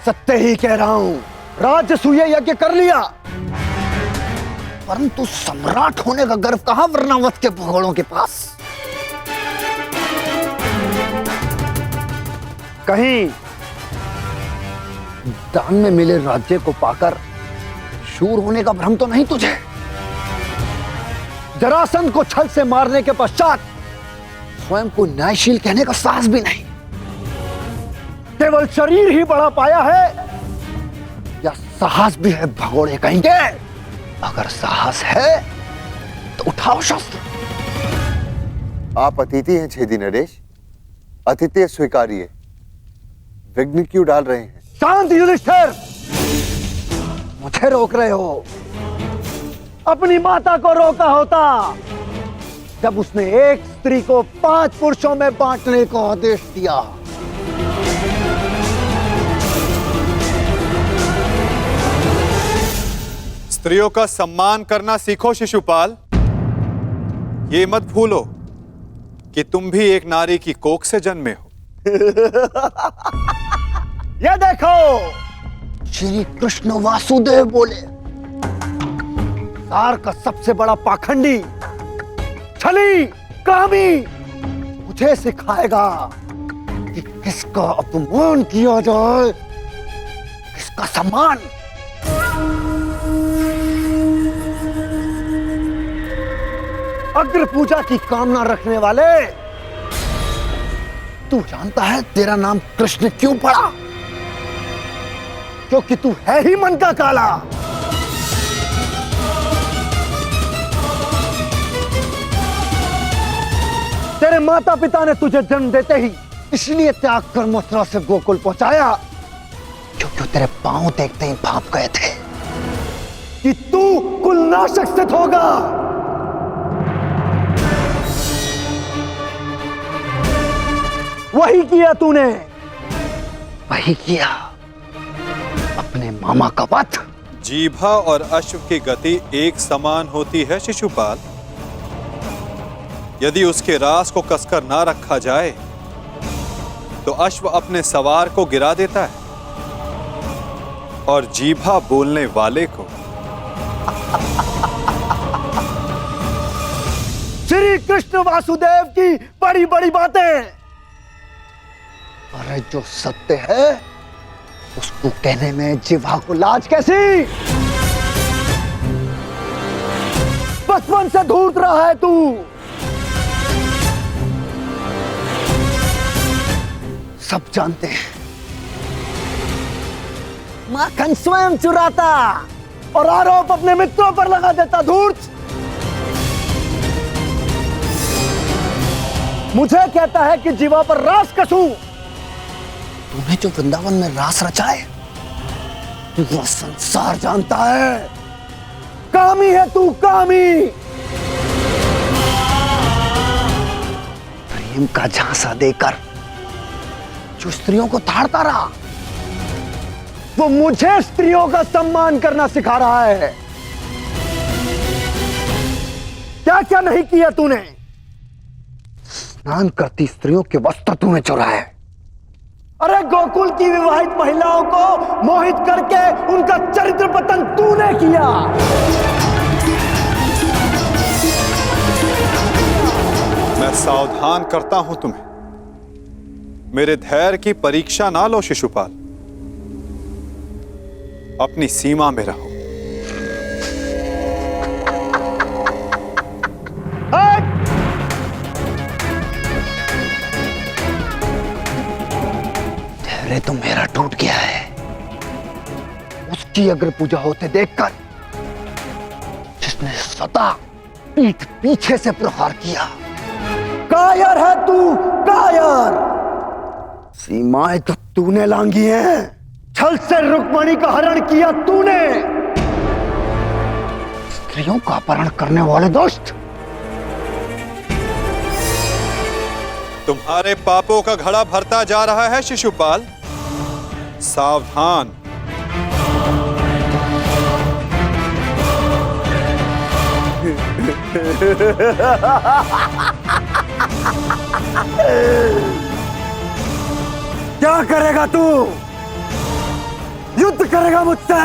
Speaker 11: सत्य ही कह रहा हूं। राजसूय यज्ञ कर लिया, परंतु सम्राट होने का गर्व कहां वर्णावत के भगोड़ों के पास। कहीं दान में मिले राज्य को पाकर शूर होने का भ्रम तो नहीं तुझे? जरासंध को छल से मारने के पश्चात स्वयं को न्यायशील कहने का साहस भी नहीं। केवल शरीर ही बड़ा पाया है या साहस भी है भगोड़े कहेंगे? अगर साहस है तो उठाओ शस्त्र।
Speaker 3: आप अतिथि हैं छेदी नरेश, अतिथि स्वीकारिए। विघ्न क्यों डाल रहे हैं?
Speaker 11: शांत युधिष्ठिर, मुझे रोक रहे हो। अपनी माता को रोका होता जब उसने एक स्त्री को 5 पुरुषों में बांटने को आदेश दिया।
Speaker 3: स्त्रियों का सम्मान करना सीखो शिशुपाल। ये मत भूलो कि तुम भी एक नारी की कोख से जन्मे हो।
Speaker 11: ये देखो, श्री कृष्ण वासुदेव बोले, सार का सबसे बड़ा पाखंडी, छली, कामी मुझे सिखाएगा कि किसका अपमान किया जाए, किसका सम्मान। अग्र पूजा की कामना रखने वाले, तू जानता है तेरा नाम कृष्ण क्यों पड़ा? क्योंकि तू है ही मन का काला। तेरे माता पिता ने तुझे जन्म देते ही इसलिए त्याग कर मथुरा से गोकुल पहुंचाया क्योंकि तेरे पांव देखते ही भाप गए थे कि तू कुलनाशक सिद्ध होगा। वही किया तूने, वही किया, अपने मामा का वध।
Speaker 3: जीभा और अश्व की गति एक समान होती है शिशुपाल। यदि उसके रास को कसकर ना रखा जाए तो अश्व अपने सवार को गिरा देता है और जीभा बोलने वाले को।
Speaker 11: श्री कृष्ण वासुदेव की बड़ी बड़ी बातें, अरे जो सत्य है उसको तू कहने में जिह्वा को लाज कैसी? बचपन से धूर्त रहा है तू। सब जानते हैं माखन स्वयं चुराता और आरोप अपने मित्रों पर लगा देता। धूर्त मुझे कहता है कि जीवा पर रास कसूं। तूने जो वृंदावन में रास रचा है वो संसार जानता है। कामी है तू, कामी। प्रेम का झांसा देकर जो स्त्रियों को ताड़ता रहा वो मुझे स्त्रियों का सम्मान करना सिखा रहा है। क्या क्या नहीं किया तूने? स्नान करती स्त्रियों के वस्त्र तूने चुराए। अरे गोकुल की विवाहित महिलाओं को मोहित करके उनका चरित्र पतन तूने किया।
Speaker 3: मैं सावधान करता हूं तुम्हें, मेरे धैर्य की परीक्षा ना लो शिशुपाल, अपनी सीमा में रहो। धैर्य तो मेरा टूट गया है। उसकी अग्र पूजा होते देखकर जिसने सदा पीठ पीछे से प्रहार किया। कायर है तू, कायर। सीमाएं तो तूने लांघी हैं। छल से रुक्मणी का हरण किया तूने। स्त्रियों का अपहरण करने वाले दुष्ट। तुम्हारे पापों का घड़ा भरता जा रहा है शिशुपाल, सावधान।
Speaker 11: क्या करेगा तू? युद्ध करेगा मुझसे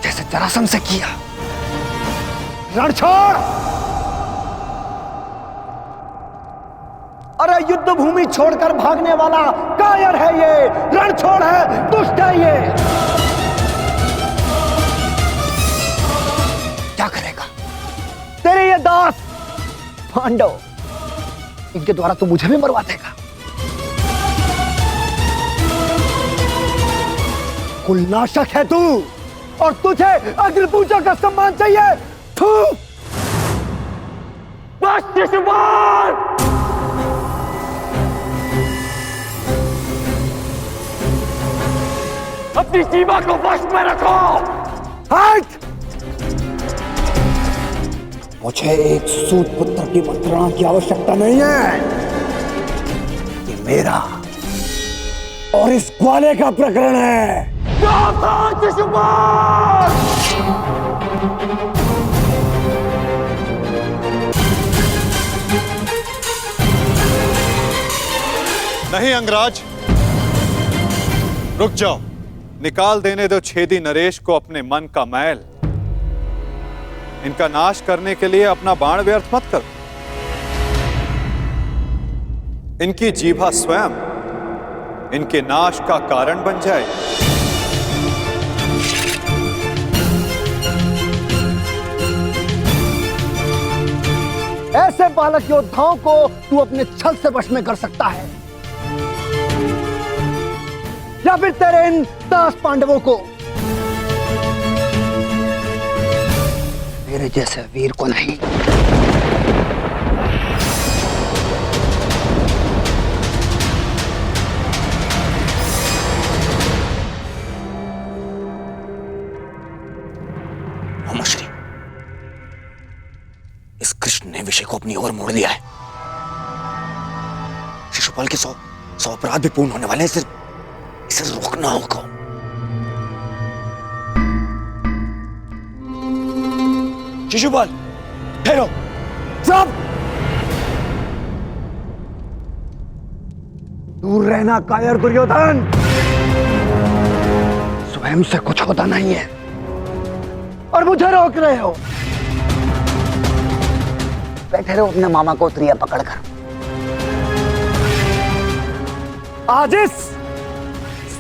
Speaker 11: जैसे जरासंध से किया? रण छोड़। अरे युद्ध भूमि छोड़कर भागने वाला कायर है ये, रण छोड़ है, दुष्ट है ये। क्या करेगा तेरे ये दास पांडव? इनके द्वारा तू मुझे भी मरवा देगा। कुलनाशक है तू और तुझे अग्नि पूजा का सम्मान चाहिए। थू। बस शिशुपाल। अपनी सीमा को वश में रखो। हट। मुझे एक सूत पुत्र की मंत्रणा की आवश्यकता नहीं है। ये मेरा और इस ग्वाले का प्रकरण है।
Speaker 3: नहीं अंगराज, रुक जाओ। निकाल देने दो छेदी नरेश को अपने मन का मैल। इनका नाश करने के लिए अपना बाण व्यर्थ मत करो। इनकी जीभा स्वयं इनके नाश का कारण बन जाए।
Speaker 11: ऐसे बालक योद्धाओं को तू अपने छल से वश में कर सकता है या फिर तेरे इन दास पांडवों को। मेरे जैसे वीर को नहीं।
Speaker 6: श्री, इस कृष्ण ने विषय को अपनी ओर मोड़ लिया है। शिशुपाल के 100 अपराध भी पूर्ण होने वाले हैं। इसे रोकना होगा। शिशुपाल ठहरो।
Speaker 11: चुप। दूर रहना कायर दुर्योधन। स्वयं से कुछ होता नहीं है और मुझे रोक रहे हो। बैठे रहो अपने मामा को त्रिया पकड़कर। आज इस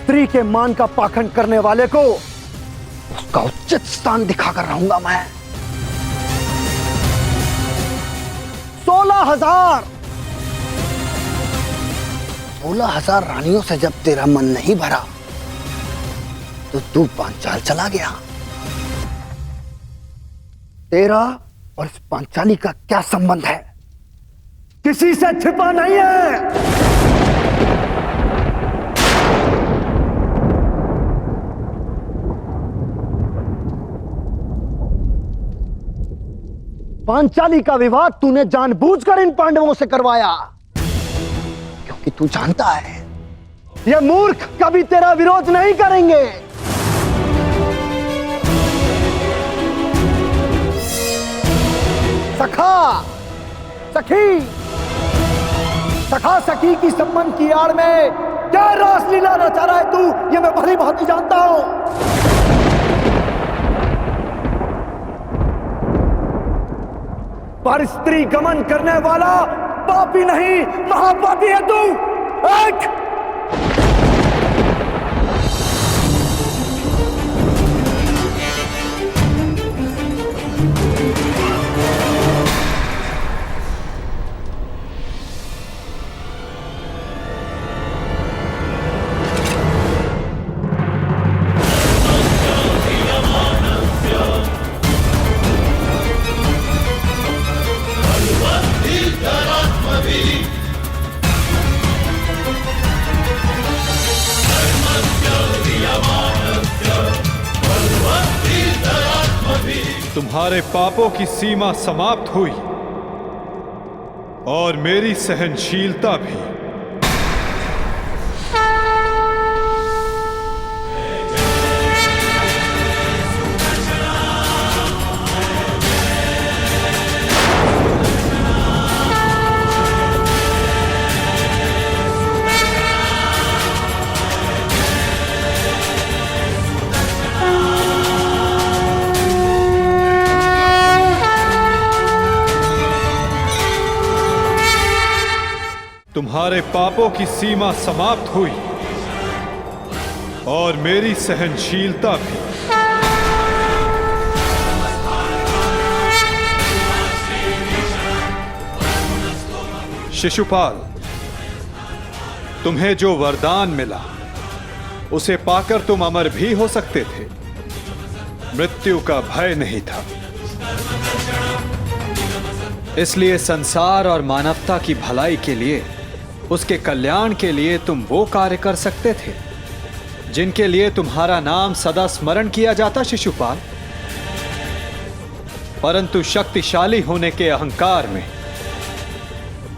Speaker 11: स्त्री के मान का पाखंड करने वाले को उसका उचित स्थान दिखाकर रहूंगा मैं। 16,000 रानियों से जब तेरा मन नहीं भरा तो तू पांचाल चला गया। तेरा और इस पांचाली का क्या संबंध है? किसी से छिपा नहीं है। पांचाली का विवाह तूने जानबूझकर इन पांडवों से करवाया, क्योंकि तू जानता है ये मूर्ख कभी तेरा विरोध नहीं करेंगे। सखा सखी की संबंध की आड़ में क्या रासलीला रचा रहा है तू, ये मैं भली भांति जानता हूं। पर स्त्री गमन करने वाला पापी नहीं, महापापी है तू।
Speaker 3: तुम्हारे पापों की सीमा समाप्त हुई और मेरी सहनशीलता भी। तुम्हारे पापों की सीमा समाप्त हुई और मेरी सहनशीलता भी। शिशुपाल, तुम्हें जो वरदान मिला उसे पाकर तुम अमर भी हो सकते थे। मृत्यु का भय नहीं था। इसलिए संसार और मानवता की भलाई के लिए, उसके कल्याण के लिए तुम वो कार्य कर सकते थे जिनके लिए तुम्हारा नाम सदा स्मरण किया जाता शिशुपाल। परंतु शक्तिशाली होने के अहंकार में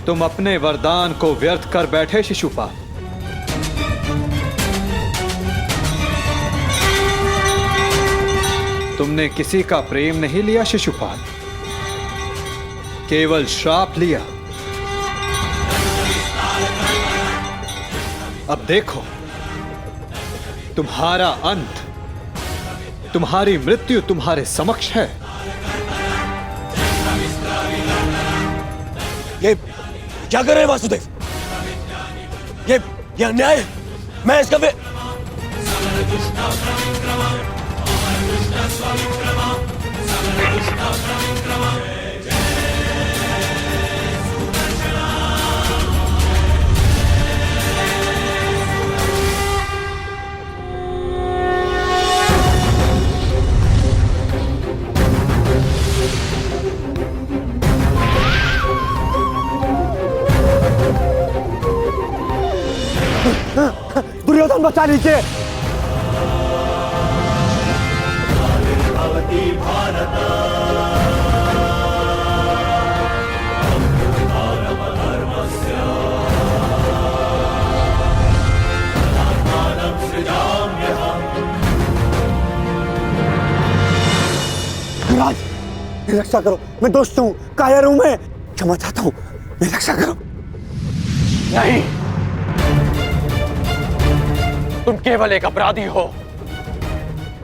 Speaker 3: तुम अपने वरदान को व्यर्थ कर बैठे शिशुपाल। तुमने किसी का प्रेम नहीं लिया शिशुपाल, केवल श्राप लिया। अब देखो, तुम्हारा अंत, तुम्हारी मृत्यु तुम्हारे समक्ष है।
Speaker 6: ये क्या कर रहे हैं वासुदेव? ये अन्याय है। मैं इसका
Speaker 11: दुर्योधन बचा लीजिए। राज, मेरी रक्षा करो। मैं दोस्त हूँ, कायर हूँ मैं। क्षमा चाहता हूँ, मेरी रक्षा करो।
Speaker 1: नहीं, तुम केवल एक अपराधी हो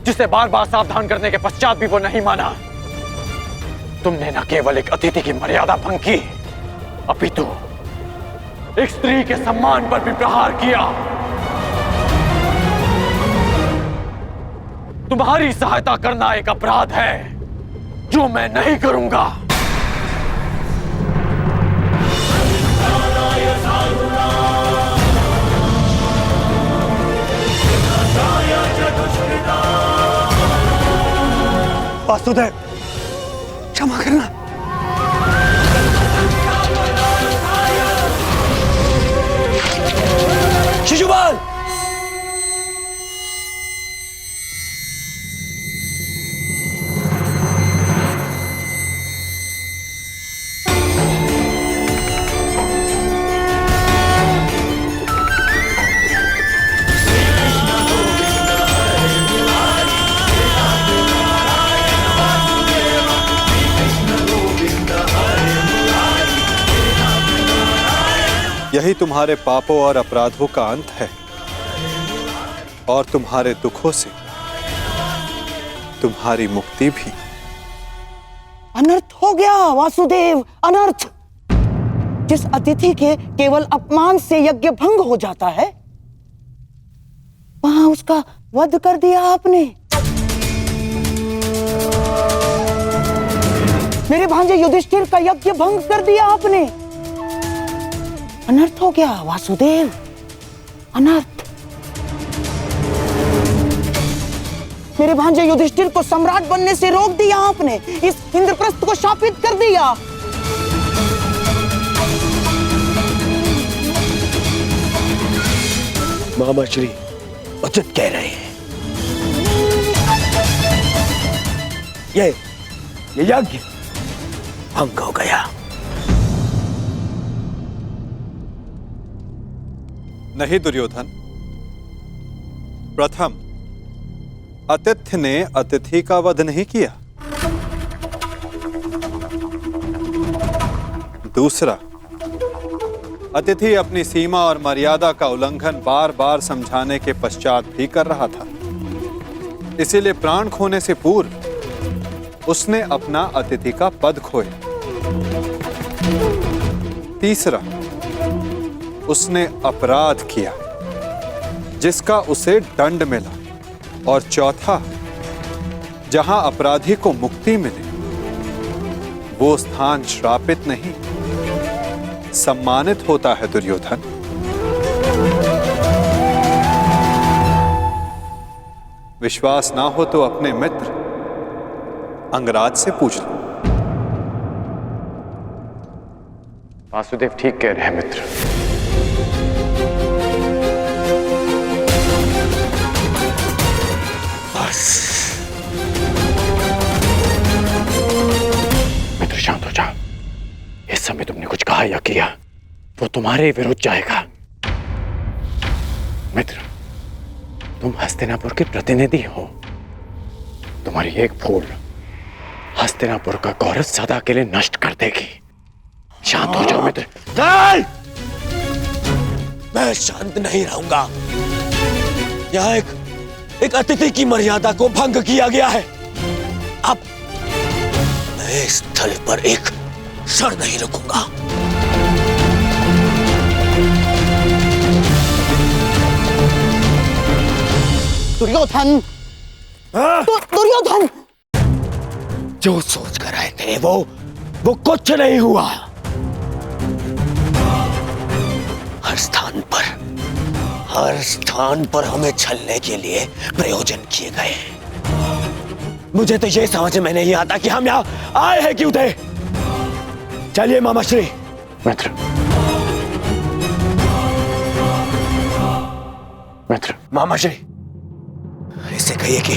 Speaker 1: जिसे बार बार सावधान करने के पश्चात भी वो नहीं माना। तुमने न केवल एक अतिथि की मर्यादा भंग की, अपितु एक स्त्री के सम्मान पर भी प्रहार किया। तुम्हारी सहायता करना एक अपराध है जो मैं नहीं करूंगा।
Speaker 13: वासुदेव, क्षमा करना। शिशुपाल,
Speaker 3: यही तुम्हारे पापों और अपराधों का अंत है और तुम्हारे दुखों से तुम्हारी मुक्ति भी।
Speaker 2: अनर्थ हो गया वासुदेव, अनर्थ। जिस अतिथि के केवल अपमान से यज्ञ भंग हो जाता है, वहां उसका वध कर दिया आपने। मेरे भांजे युधिष्ठिर का यज्ञ भंग कर दिया आपने। अनर्थ हो गया वासुदेव, अनर्थ। मेरे भांजे युधिष्ठिर को सम्राट बनने से रोक दिया आपने, इस इंद्रप्रस्थ को शापित कर दिया।
Speaker 13: मामा श्री उचित कह रहे हैं। ये यज्ञ भंग हो गया।
Speaker 3: नहीं दुर्योधन, प्रथम आतिथ्य ने अतिथि का वध नहीं किया। दूसरा, अतिथि अपनी सीमा और मर्यादा का उल्लंघन बार बार समझाने के पश्चात भी कर रहा था। इसीलिए प्राण खोने से पूर्व उसने अपना अतिथि का पद खोया। तीसरा, उसने अपराध किया जिसका उसे दंड मिला। और चौथा, जहां अपराधी को मुक्ति मिले वो स्थान श्रापित नहीं, सम्मानित होता है दुर्योधन। विश्वास ना हो तो अपने मित्र अंगराज से पूछ लो।
Speaker 1: वासुदेव ठीक कह रहे हैं मित्र। मित्र शांत हो जाओ। इस समय तुमने कुछ कहा या किया वो तुम्हारे विरुद्ध जाएगा। मित्र, तुम हस्तिनापुर के प्रतिनिधि हो। तुम्हारी एक भूल हस्तिनापुर का गौरव सदा के लिए नष्ट कर देगी। शांत हो जाओ मित्र।
Speaker 13: नहीं! मैं शांत नहीं रहूंगा। यहाँ एक अतिथि की मर्यादा को भंग किया गया है। अब मैं इस स्थल पर एक क्षण नहीं रुकूंगा।
Speaker 2: दुर्योधन, दुर्योधन,
Speaker 13: जो सोच कर आए थे वो कुछ नहीं हुआ। हर स्थान पर हमें छलने के लिए प्रयोजन किए गए। मुझे तो ये समझ में नहीं आता कि हम यहाँ आए हैं क्यों थे। चलिए मामाश्री।
Speaker 1: मित्र, मित्र,
Speaker 13: मामाश्री, इसे कहिए कि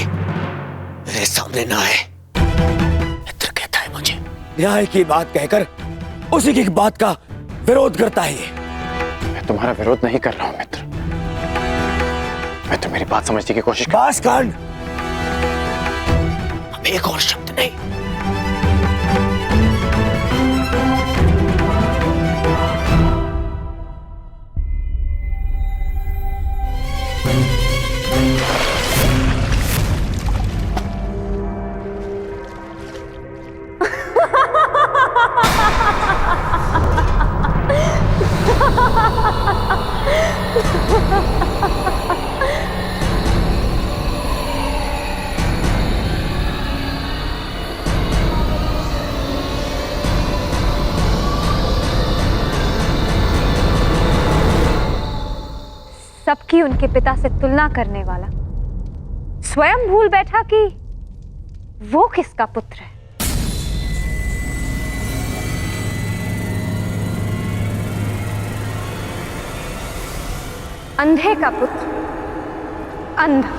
Speaker 13: मेरे सामने ना आए। मित्र कहता है मुझे। न्याय की बात कहकर उसी की बात का विरोध करता है ये।
Speaker 1: मैं तुम्हारा विरोध नहीं कर रहा हूं मित्र। मैं तो मेरी बात समझने की कोशिश
Speaker 13: बस कांड। अब एक और शब्द नहीं।
Speaker 8: की उनके पिता से तुलना करने वाला स्वयं भूल बैठा कि वो किसका पुत्र है। अंधे का पुत्र अंधा।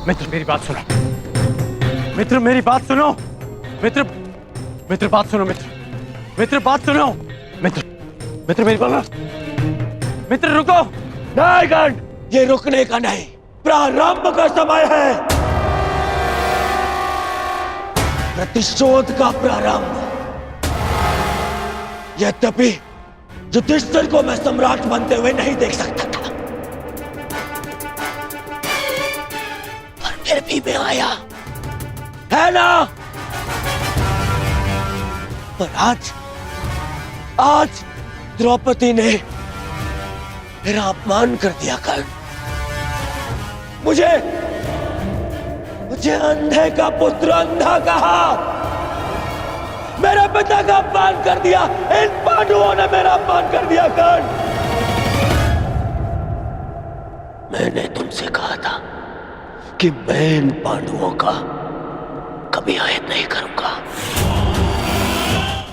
Speaker 1: मित्र मेरी बात सुनो, मित्र मेरी बात सुनो, मित्र मित्र बात सुनो, मित्र मित्र बात सुनो, मित्र मित्र मेरी बात, मित्र रुको।
Speaker 13: नहीं गण, ये रुकने का नहीं, प्रारंभ का समय है, प्रतिशोध का प्रारंभ। यद्यपि युधिष्ठिर को मैं सम्राट बनते हुए नहीं देख सकता था, फिर भी मैं आया, है ना? पर आज द्रौपदी ने मेरा अपमान कर दिया। कर्ण, मुझे अंधे का पुत्र अंधा कहा, मेरे पिता का अपमान कर दिया, इन पांडवों ने मेरा अपमान कर दिया। कर्ण, मैंने तुमसे कहा था कि मैं इन पांडवों का कभी आयत नहीं करूंगा,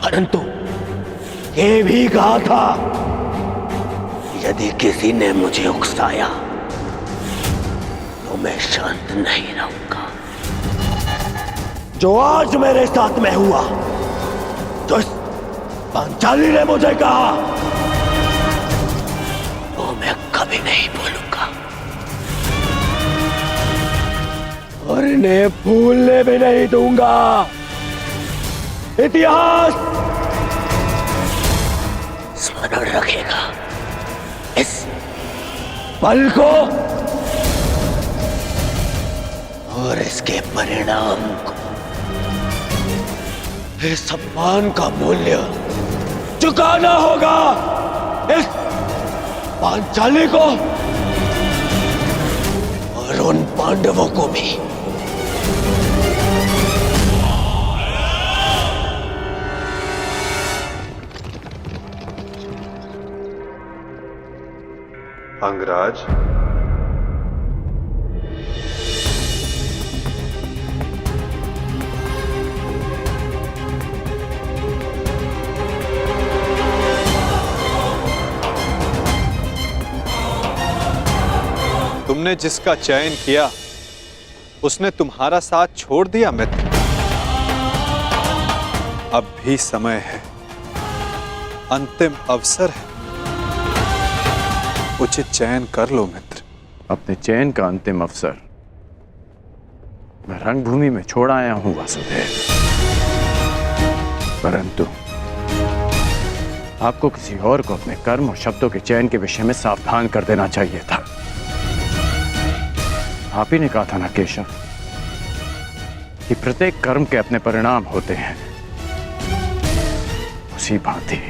Speaker 13: परंतु ये भी कहा था यदि किसी ने मुझे उकसाया तो मैं शांत नहीं रहूंगा। जो आज मेरे साथ में हुआ, जो पांचाली ने मुझे कहा, वो मैं कभी नहीं भूलूंगा और इन्हें भूलने भी नहीं दूंगा। इतिहास स्मरण रखेगा इस पल को और इसके परिणाम को। इस सम्मान का मूल्य चुकाना होगा इस पांचाली को और उन पांडवों को भी।
Speaker 3: अंगराज, तुमने जिसका चयन किया उसने तुम्हारा साथ छोड़ दिया मित्र। अब भी समय है, अंतिम अवसर है, उचित चयन कर लो मित्र।
Speaker 1: अपने चयन का अंतिम अवसर मैं रंगभूमि में छोड़ आया हूं वासुदेव, परंतु आपको किसी और को अपने कर्म और शब्दों के चयन के विषय में सावधान कर देना चाहिए था। आप ही ने कहा था ना केशव कि प्रत्येक कर्म के अपने परिणाम होते हैं। उसी भांति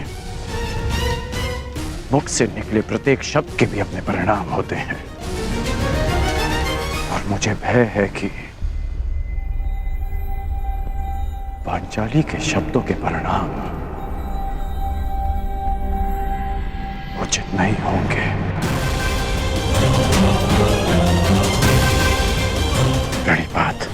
Speaker 1: मुख से निकले प्रत्येक शब्द के भी अपने परिणाम होते हैं। और मुझे भय है कि पांचाली के शब्दों के परिणाम उचित नहीं होंगे। बड़ी बात।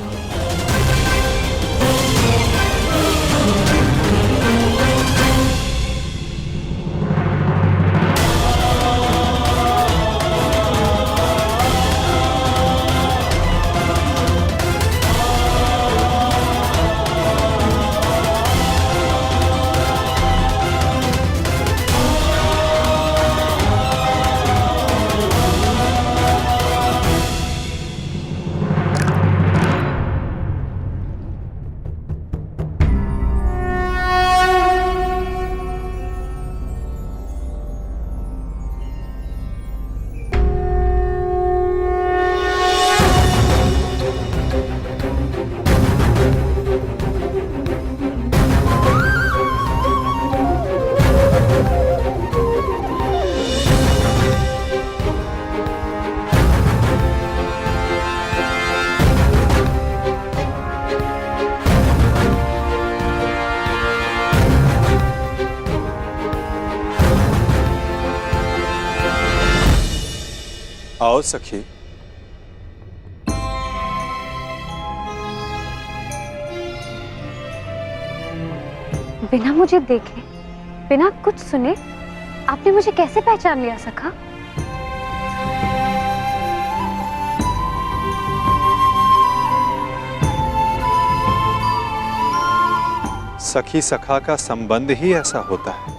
Speaker 3: आओ सखी।
Speaker 8: बिना मुझे देखे, बिना कुछ सुने आपने मुझे कैसे पहचान लिया सखा?
Speaker 3: सखी सखा का संबंध ही ऐसा होता है।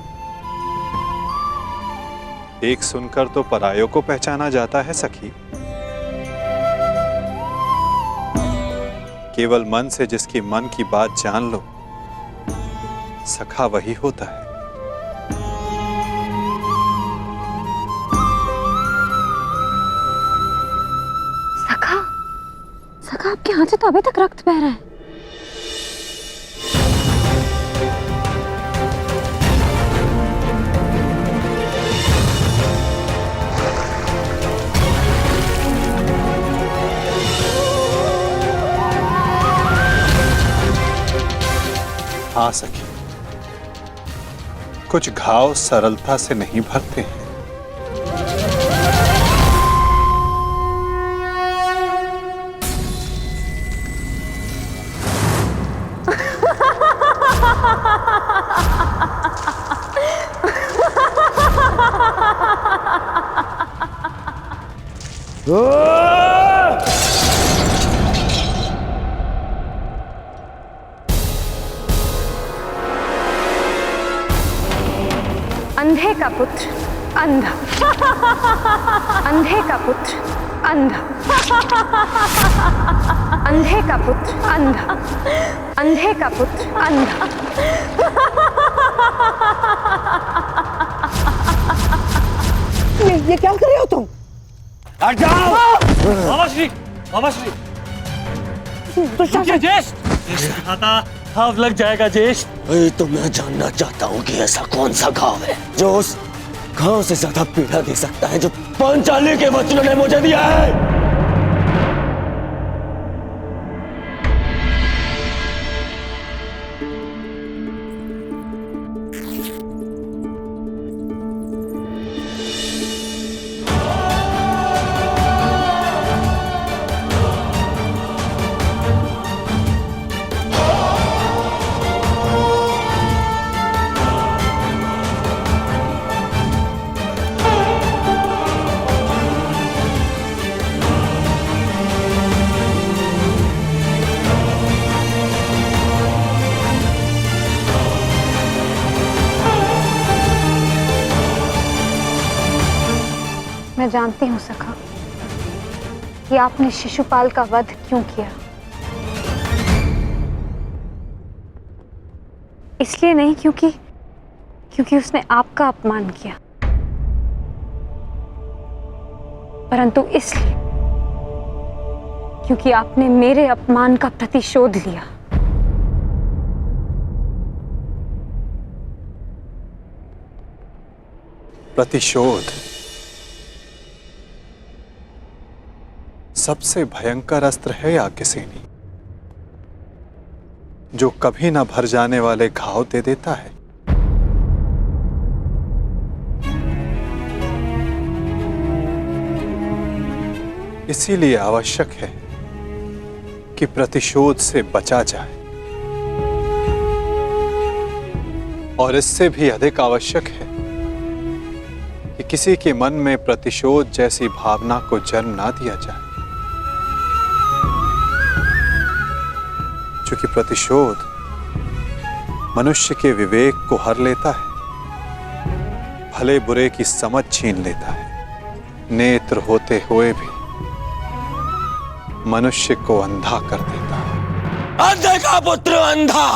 Speaker 3: एक सुनकर तो परायों को पहचाना जाता है सखी। केवल मन से जिसकी मन की बात जान लो, सखा वही होता है।
Speaker 8: सखा, सखा आपके हाथ से तो अभी तक रक्त बह रहा है।
Speaker 3: हाँ सखी, कुछ घाव सरलता से नहीं भरते हैं।
Speaker 8: अंधे का पुत्र अंधा, अंधे का पुत्र अंधा, अंधे का पुत्र अंधा, अंधे का पुत्र अंधा।
Speaker 2: ये क्या कर रहे हो तुम?
Speaker 6: हट जाओ। बाबा श्री, बाबा श्री।
Speaker 2: तो
Speaker 6: ज्येष्ठ खाता घाव लग जाएगा ज्येष्ठ। तो मैं जानना चाहता हूँ कि ऐसा कौन सा घाव है जो उस घाव से ज्यादा पीड़ा दे सकता है जो पांचाली के वचनों ने मुझे दिया है।
Speaker 8: मैं जानती हूँ सखा कि आपने शिशुपाल का वध क्यों किया। इसलिए नहीं क्योंकि उसने आपका अपमान किया, परंतु इसलिए क्योंकि आपने मेरे अपमान का प्रतिशोध लिया।
Speaker 3: प्रतिशोध सबसे भयंकर अस्त्र है याज्ञसेनी, जो कभी ना भर जाने वाले घाव दे देता है। इसीलिए आवश्यक है कि प्रतिशोध से बचा जाए, और इससे भी अधिक आवश्यक है कि किसी के मन में प्रतिशोध जैसी भावना को जन्म ना दिया जाए, क्योंकि प्रतिशोध मनुष्य के विवेक को हर लेता है, भले बुरे की समझ छीन लेता है, नेत्र होते हुए भी मनुष्य को अंधा कर देता है।
Speaker 13: अंधे का पुत्र अंधा।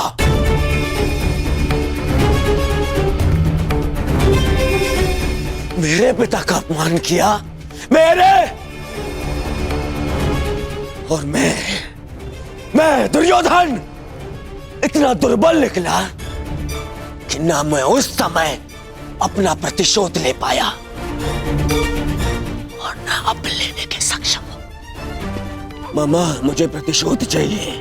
Speaker 13: मेरे पिता का अपमान किया, मेरे, और मैं दुर्योधन इतना दुर्बल निकला कि ना मैं उस समय अपना प्रतिशोध ले पाया और ना अब लेने के सक्षम हूं। मामा, मुझे प्रतिशोध चाहिए,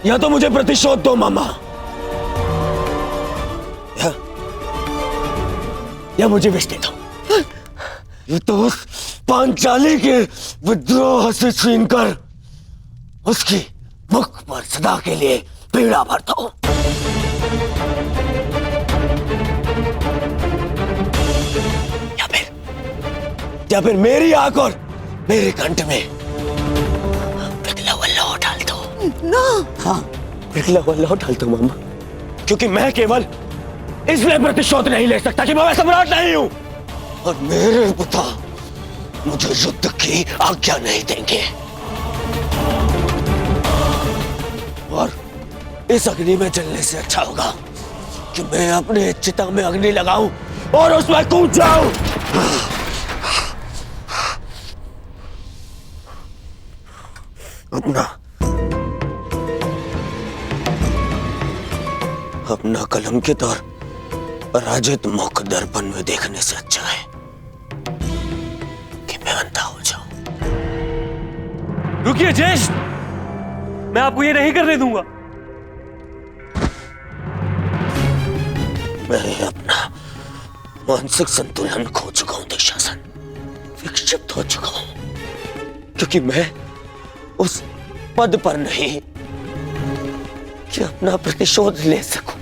Speaker 13: या तो मुझे प्रतिशोध दो मामा, या मुझे विष दे दो। ये तो उस पांचाली के विद्रोह से छीनकर उसकी मुख पर सदा के लिए पीड़ा भर दो। या फिर मेरी आंख और मेरे कंठ में पिघला हुआ लौह डाल दो ना। हाँ, पिघला हुआ लौह डाल दो मामा, क्योंकि मैं केवल इसलिए प्रतिशोध नहीं ले सकता कि मैं सम्राट नहीं हूं, और मेरे पिता मुझे युद्ध की आज्ञा नहीं देंगे। और इस अग्नि में जलने से अच्छा होगा कि मैं अपने चिता में अग्नि लगाऊं और उसमें कूद जाऊं। अपना कलंकित और पराजित मुख दर्पण में देखने से अच्छा है कि मैं अंधा हो जाऊं।
Speaker 6: रुकिए ज्येष्ठ, मैं आपको ये नहीं करने दूंगा।
Speaker 13: मैं अपना मानसिक संतुलन खो चुका हूं दुशासन, विक्षिप्त हो चुका हूं, क्योंकि मैं उस पद पर नहीं कि अपना प्रतिशोध ले सकूं।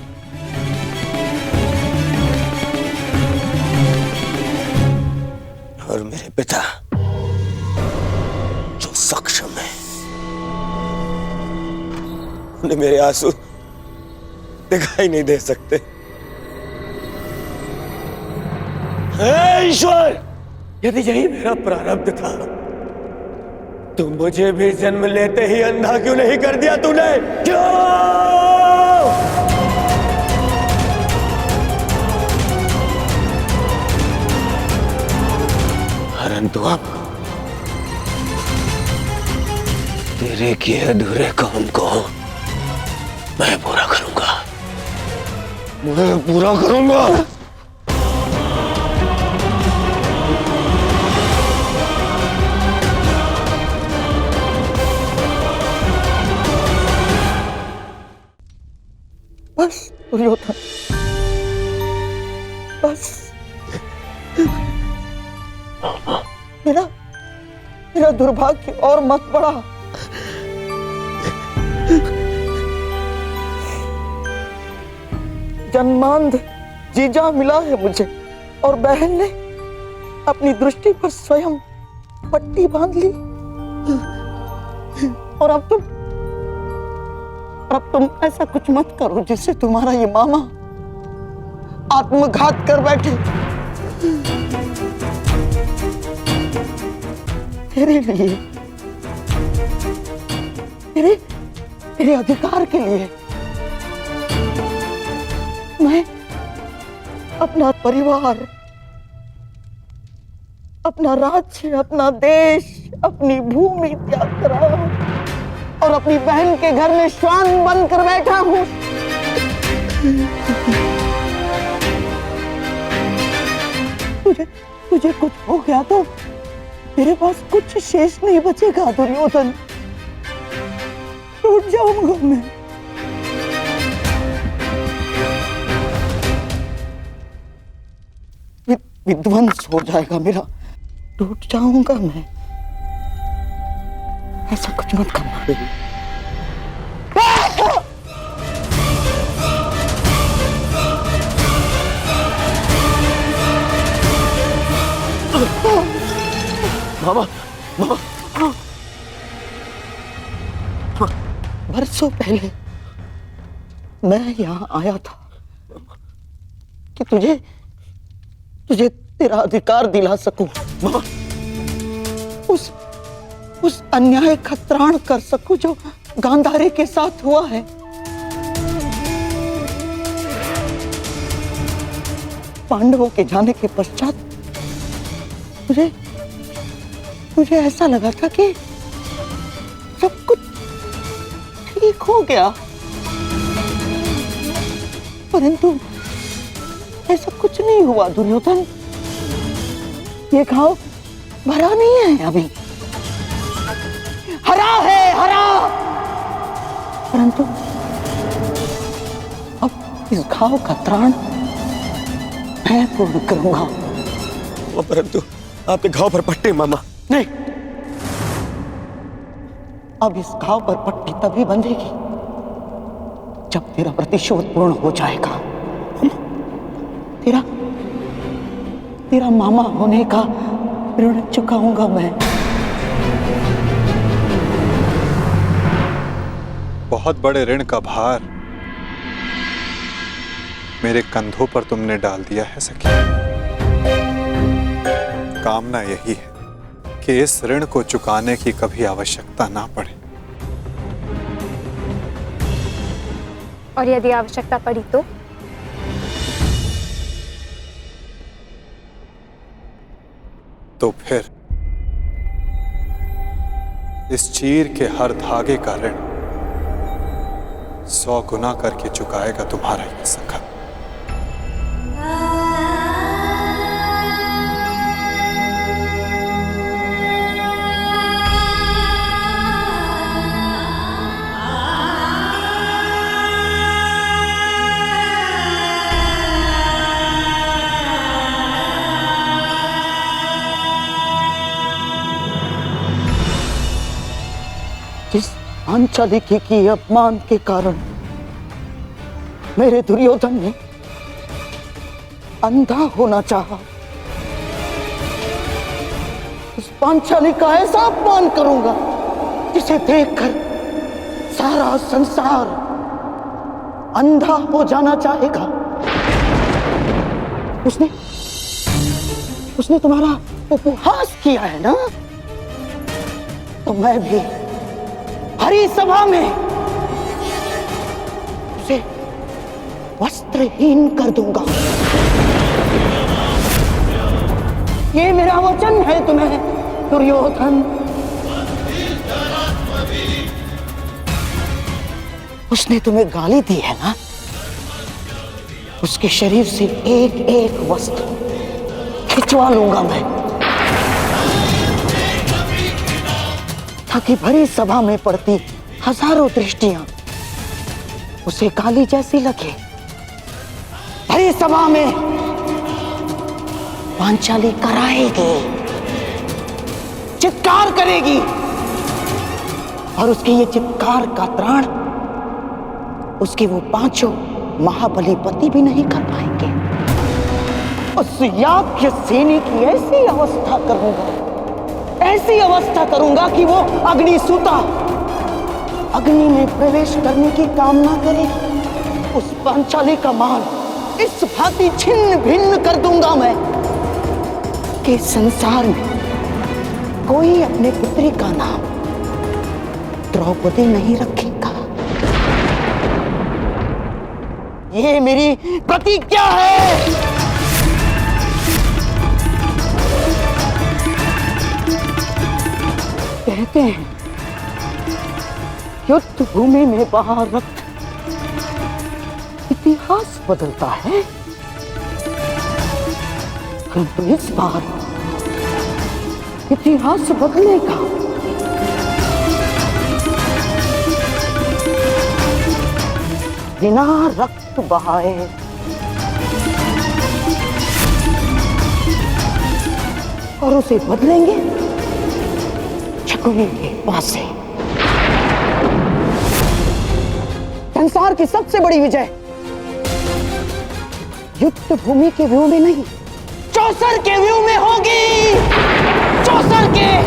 Speaker 13: और मेरे पिता जो सक्षम है, उन्हें मेरे आंसू दिखाई नहीं दे सकते। हे ईश्वर, यदि यही मेरा प्रारब्ध था तो मुझे भी जन्म लेते ही अंधा क्यों नहीं कर दिया तूने? क्यों? परंतु अब तेरे किए अधूरे काम को मैं पूरा करूंगा, मैं पूरा करूंगा।
Speaker 2: बस दुर्योधन, बस। मेरा दुर्भाग्य और मत बढ़ा। जन्मांध जीजा मिला है मुझे, और बहन ने अपनी दृष्टि पर स्वयं पट्टी बांध ली, और अब तुम ऐसा कुछ मत करो जिससे तुम्हारा ये मामा आत्मघात कर बैठे। तेरे लिए, तेरे अधिकार के लिए अपना परिवार, अपना राज्य, अपना देश, अपनी भूमि त्याग करा और अपनी बहन के घर में श्वान बनकर बैठा हूं। तुझे कुछ हो गया तो तेरे पास कुछ शेष नहीं बचेगा दुर्योधन। टूट जाऊंगा मैं। विध्वंस हो जाएगा मेरा, टूट जाऊंगा मैं। ऐसा कुछ मत करना बेबी।
Speaker 13: मामा, मामा।
Speaker 2: बरसों पहले मैं यहां आया था कि तुझे तेरा अधिकार दिला सकूं, उस अन्याय का त्राण कर सकूं जो गांधारी के साथ हुआ है। पांडवों के जाने के पश्चात मुझे ऐसा लगा था कि सब कुछ ठीक हो गया, परंतु ऐसा कुछ नहीं हुआ दुर्योधन। ये घाव भरा नहीं है अभी, हरा है, हरा। परंतु अब इस घाव का त्राण मैं पूर्ण करूंगा।
Speaker 13: परंतु आपके घाव पर पट्टी मामा।
Speaker 2: नहीं, अब इस घाव पर पट्टी तभी बंधेगी जब तेरा प्रतिशोध पूर्ण हो जाएगा। तेरा मामा होने का ऋण चुकाऊंगा मैं।
Speaker 3: बहुत बड़े ऋण का भार मेरे कंधों पर तुमने डाल दिया है सखी। कामना यही है कि इस ऋण को चुकाने की कभी आवश्यकता ना पड़े।
Speaker 8: और यदि आवश्यकता पड़ी
Speaker 3: तो फिर इस चीर के हर धागे का ऋण 100 गुना करके चुकाएगा तुम्हारा ये सखा।
Speaker 2: जिस पांचालिकी की अपमान के कारण मेरे दुर्योधन ने अंधा होना चाहा, उस पांचाली का ऐसा अपमान करूंगा जिसे देखकर सारा संसार अंधा हो जाना चाहेगा। उसने तुम्हारा उपहास किया है ना, तो मैं भी हरी सभा में उसे वस्त्रहीन कर दूंगा। ये मेरा वचन है तुम्हें दुर्योधन। उसने तुम्हें गाली दी है ना, उसके शरीर से एक एक वस्त्र खिंचवा लूंगा मैं, ताकि भरी सभा में पड़ती हजारों दृष्टियां उसे काली जैसी लगे। भरी सभा में पांचाली कराएगी, चित्कार करेगी, और उसके ये चित्कार का त्राण उसके वो 5 महाबली पति भी नहीं कर पाएंगे। उस याज्ञ सेनी की ऐसी अवस्था करूंगा कि वो अग्निसूता अग्नि में प्रवेश करने की कामना करे। उस पांचाली का मान इस भांति छिन्न भिन्न कर दूंगा मैं कि संसार में कोई अपने पुत्री का नाम द्रौपदी नहीं रखेगा। ये मेरी प्रतिज्ञा है। कहते हैं युद्ध भूमि में बहा रक्त इतिहास बदलता है, परंतु इस बार इतिहास बदलेगा। बिना रक्त बहाए और उसे बदलेंगे शकुनी के पास से। संसार की सबसे बड़ी विजय युद्ध भूमि के व्यू में नहीं, चौसर के व्यू में होगी। चौसर के